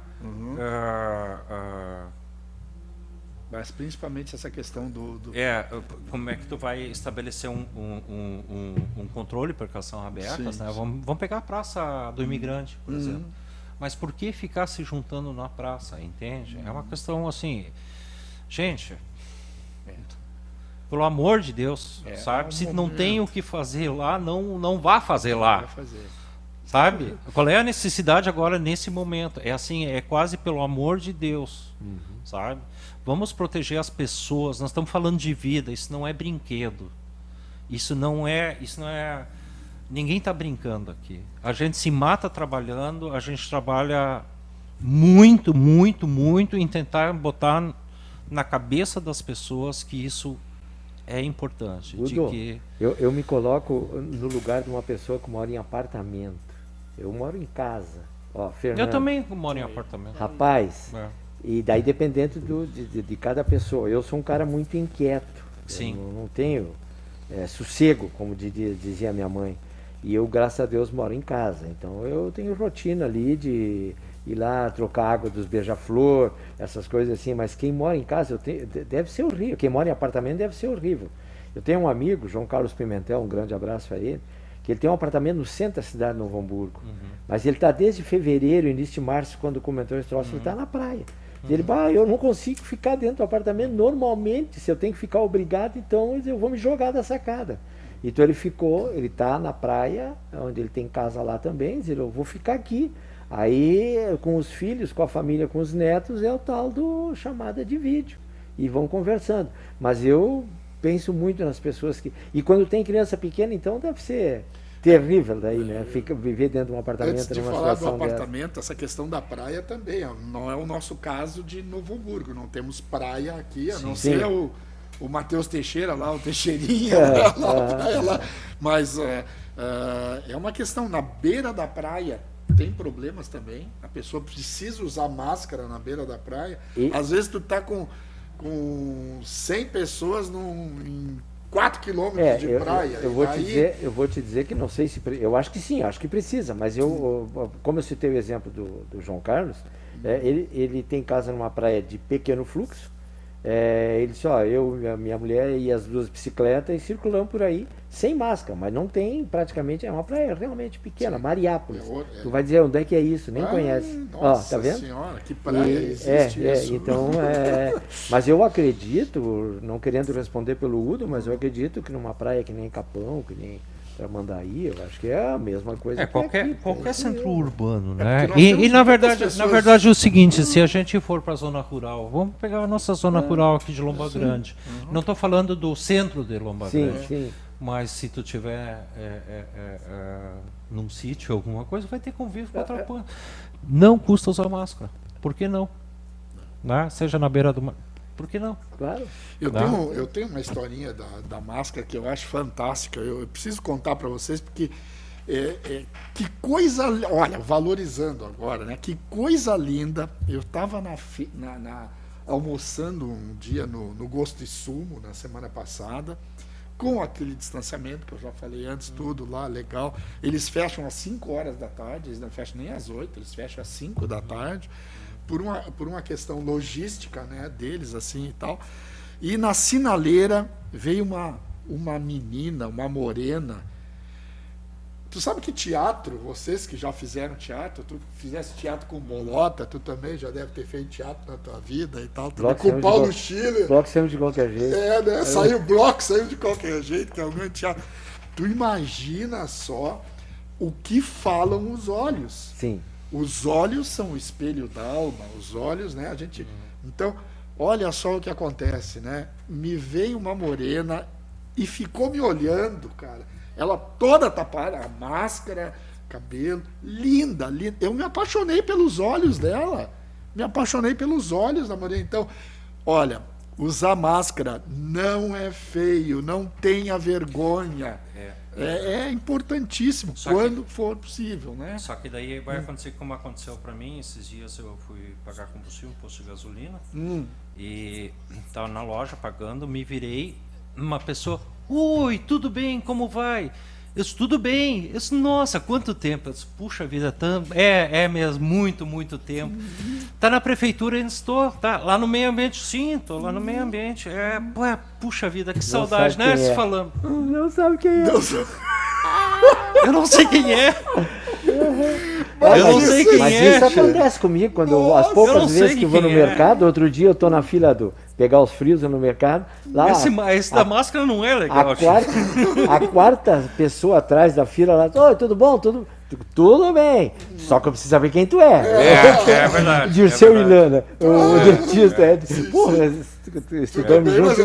Mas principalmente essa questão do... como é que tu vai estabelecer um controle por calção abertas, né? Vamos pegar a Praça do Imigrante, por exemplo. Mas por que ficar se juntando na praça, entende? É uma questão assim... Gente, pelo amor de Deus, sabe? Se não tem o que fazer lá, não vá fazer lá. Sabe? Qual é a necessidade agora nesse momento? É assim, é quase pelo amor de Deus, sabe? Vamos proteger as pessoas, nós estamos falando de vida, isso não é brinquedo. Isso não é... Ninguém está brincando aqui. A gente se mata trabalhando, a gente trabalha muito, muito, muito em tentar botar na cabeça das pessoas que isso é importante. Udo, de que... eu me coloco no lugar de uma pessoa que mora em apartamento. Eu moro em casa. Ó, Fernando, Eu também moro em apartamento. rapaz, É. e daí dependendo de cada pessoa. Eu sou um cara muito inquieto. Sim. Eu não tenho sossego, como dizia a minha mãe. E eu, graças a Deus, moro em casa. Então eu tenho rotina ali de ir lá trocar água dos beija-flor, essas coisas assim. Mas quem mora em casa deve ser horrível. Quem mora em apartamento deve ser horrível. Eu tenho um amigo, João Carlos Pimentel, um grande abraço a ele, que ele tem um apartamento no centro da cidade de Novo Hamburgo. Mas ele está desde fevereiro, início de março, quando comentou esse troço, ele está na praia. E ele, eu não consigo ficar dentro do apartamento. Normalmente, se eu tenho que ficar obrigado, então eu vou me jogar da sacada. Então ele está na praia, onde ele tem casa lá também, diz, eu vou ficar aqui. Aí, com os filhos, com a família, com os netos, é o tal do chamada de vídeo. E vão conversando. Mas eu penso muito nas pessoas que... E quando tem criança pequena, então deve ser terrível daí, né? Viver dentro de um apartamento. Antes de numa falar do situação apartamento, essa questão da praia também, não é o nosso caso de Novo Hamburgo, não temos praia aqui, a não ser o Matheus Teixeira lá, o Teixeirinha, a praia lá. Mas é uma questão, na beira da praia tem problemas também, a pessoa precisa usar máscara na beira da praia, às vezes tu tá com 100 pessoas em 4 quilômetros de praia. Eu vou te dizer que não sei se... Eu acho que sim, acho que precisa, mas como eu citei o exemplo do João Carlos, ele tem casa numa praia de pequeno fluxo, ele disse, eu, minha mulher e as 2 bicicletas e circulamos por aí sem máscara, mas não tem praticamente, é uma praia realmente pequena, Mariápolis. Tu vai dizer onde é que é isso, nem conhece. Nossa tá vendo? Senhora, que praia existe isso. Então, mas eu acredito, não querendo responder pelo Udo, mas eu acredito que numa praia que nem Capão, que nem Tramandaí, eu acho que é a mesma coisa. Qualquer centro urbano, né? porque E na verdade é o seguinte, se a Uhum. gente for para a zona rural, vamos pegar a nossa zona rural aqui de Lomba Grande. Não estou falando do centro de Lomba Grande. Sim. Mas se tu tiver num sítio, alguma coisa, vai ter convívio com outra coisa. Não custa usar máscara. Por que não? Né? Seja na beira do mar. Por que não? Claro. Eu tenho uma historinha da máscara que eu acho fantástica. Eu preciso contar para vocês porque que coisa, olha, valorizando agora, né? Que coisa linda. Eu estava almoçando um dia no Gosto e Sumo na semana passada, com aquele distanciamento que eu já falei antes, tudo lá legal. Eles fecham às 5 horas da tarde, eles não fecham nem às 8, eles fecham às 5 da tarde. Por uma questão logística, né, deles assim e tal. E na sinaleira veio uma menina, uma morena. Tu sabe que teatro, vocês que já fizeram teatro, tu fizesse teatro com bolota, tu também já deve ter feito teatro na tua vida e tal, também com o Paulo Schiller. Bloco saiu de qualquer jeito. Né? Saiu de qualquer jeito, que é o grande teatro. Tu imagina só o que falam os olhos. Sim. Os olhos são o espelho da alma, os olhos, né? Então, olha só o que acontece, né? Me veio uma morena e ficou me olhando, cara. Ela toda tapada, a máscara, cabelo, linda, linda. Eu me apaixonei pelos olhos dela. Me apaixonei pelos olhos da morena. Então, olha, usar máscara não é feio, não tenha vergonha. É importantíssimo, quando for possível, né? Só que daí vai acontecer como aconteceu para mim. Esses dias eu fui pagar combustível, posto de gasolina, e estava na loja pagando, me virei, uma pessoa, oi, tudo bem, como vai? Eu disse, tudo bem. Eu disse, nossa, quanto tempo? Eu disse, puxa vida, é mesmo, muito tempo. Tá na prefeitura, ainda estou, tá lá no meio ambiente, sim, tô lá no meio ambiente. Puxa vida, que saudade, né? Se falando. Não sabe quem é. Eu não sei quem é. Eu não sei quem mas é. Isso acontece comigo quando as eu não poucas sei vezes que vou no quem é. mercado. Outro dia eu tô na fila pegar os frios no mercado. Lá, Esse da máscara não é legal. A quarta pessoa atrás da fila lá, oi, tudo bom? Tudo bem. Só que eu preciso saber quem tu é. É verdade. Dirceu Ilana, o dentista. Porra, estudamos juntos,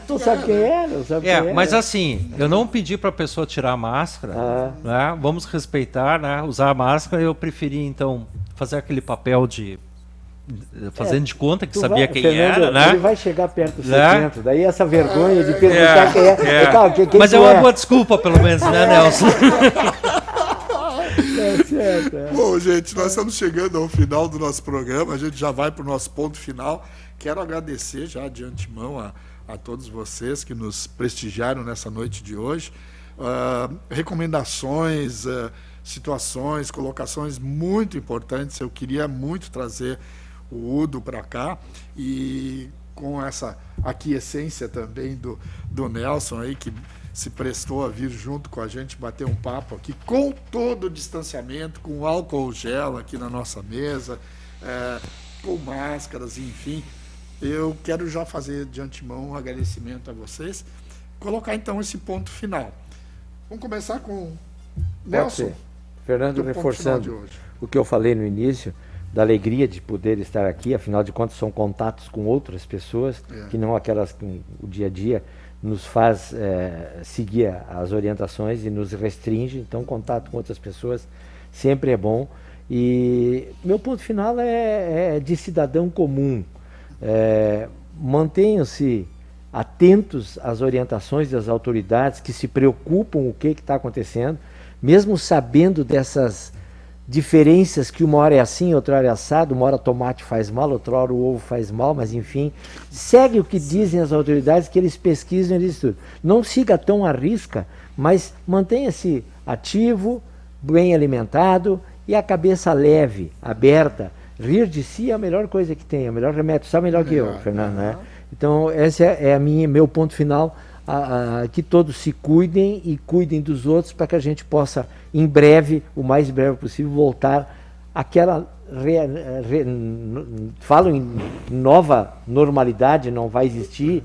não sabe quem é. Mas assim, eu não pedi para a pessoa tirar a máscara, né? Vamos respeitar, né? Usar a máscara. Eu preferi, então, fazer aquele papel de fazendo de conta que Tu sabia vai, quem Fernando, era, né? Ele vai chegar perto do Né? 70, daí essa vergonha de perguntar quem é. Tá, quem Mas tu é uma boa desculpa, pelo menos, né, Nelson? É certo, é. Bom, gente, nós estamos chegando ao final do nosso programa, a gente já vai para o nosso ponto final. Quero agradecer já de antemão a todos vocês que nos prestigiaram nessa noite de hoje. Recomendações, situações, colocações muito importantes. Eu queria muito trazer o Udo para cá e com essa aquiescência também do Nelson aí, que se prestou a vir junto com a gente bater um papo aqui com todo o distanciamento, com álcool gel aqui na nossa mesa, com máscaras, enfim. Eu quero já fazer de antemão um agradecimento a vocês. Colocar então esse ponto final. Vamos começar com Nelson. Pode ser. Fernando, teu ponto reforçando final de hoje. o que eu falei no início, da alegria de poder estar aqui, afinal de contas são contatos com outras pessoas, que não aquelas que o dia a dia nos faz seguir as orientações e nos restringe, então contato com outras pessoas sempre é bom. E meu ponto final é de cidadão comum. Mantenham-se atentos às orientações das autoridades que se preocupam com o que está acontecendo, mesmo sabendo dessas diferenças que uma hora é assim, outra hora é assado, uma hora tomate faz mal, outra hora o ovo faz mal, mas enfim, segue o que dizem as autoridades, que eles pesquisam, eles estudam. Não siga tão à risca, mas mantenha-se ativo, bem alimentado e a cabeça leve, aberta. Rir de si é a melhor coisa que tem, é o melhor remédio, sabe melhor que eu, Fernando, né? Então, esse é meu ponto final, que todos se cuidem e cuidem dos outros para que a gente possa, em breve, o mais breve possível, voltar àquela, falo em nova normalidade, não vai existir,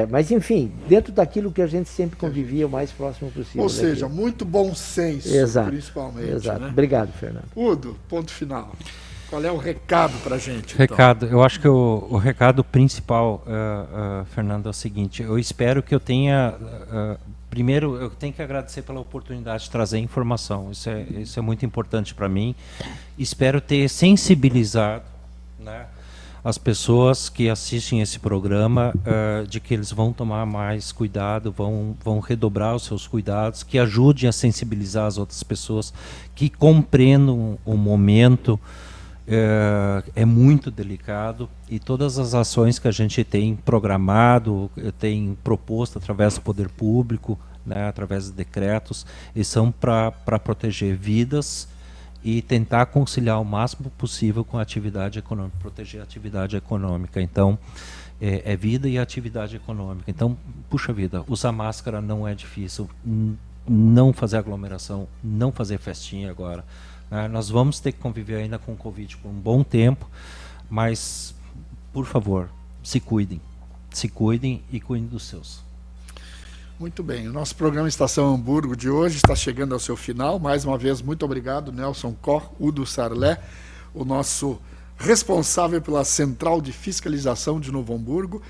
mas enfim, dentro daquilo que a gente sempre convivia o mais próximo possível. Ou seja, muito bom senso, principalmente. Exato. Né? Obrigado, Fernando. Udo, ponto final. Qual é o recado para a gente? Recado, eu acho que o recado principal, Fernando, é o seguinte: eu espero que eu tenha. Primeiro, eu tenho que agradecer pela oportunidade de trazer informação, isso é muito importante para mim. Espero ter sensibilizado, né, as pessoas que assistem esse programa, de que eles vão tomar mais cuidado, vão redobrar os seus cuidados, que ajudem a sensibilizar as outras pessoas, que compreendam o momento. É muito delicado e todas as ações que a gente tem programado, tem proposto através do poder público, né, através de decretos, e são para proteger vidas e tentar conciliar o máximo possível com a atividade econômica, proteger a atividade econômica. Então, é vida e atividade econômica. Então, puxa vida, usar máscara não é difícil, não fazer aglomeração, não fazer festinha agora. Nós vamos ter que conviver ainda com o Covid por um bom tempo, mas, por favor, se cuidem e cuidem dos seus. Muito bem, o nosso programa Estação Hamburgo de hoje está chegando ao seu final. Mais uma vez, muito obrigado, Nelson Cor, Udo Sarlé, o nosso responsável pela Central de Fiscalização de Novo Hamburgo.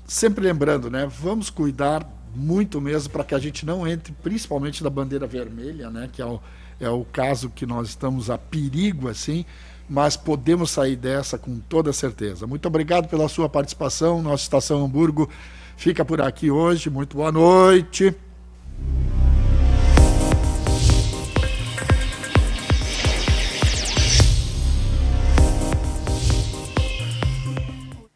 Sempre lembrando, né, vamos cuidar muito mesmo para que a gente não entre, principalmente da bandeira vermelha, né, que é o caso que nós estamos a perigo, assim, mas podemos sair dessa com toda certeza. Muito obrigado pela sua participação. Nossa Estação Hamburgo fica por aqui hoje. Muito boa noite.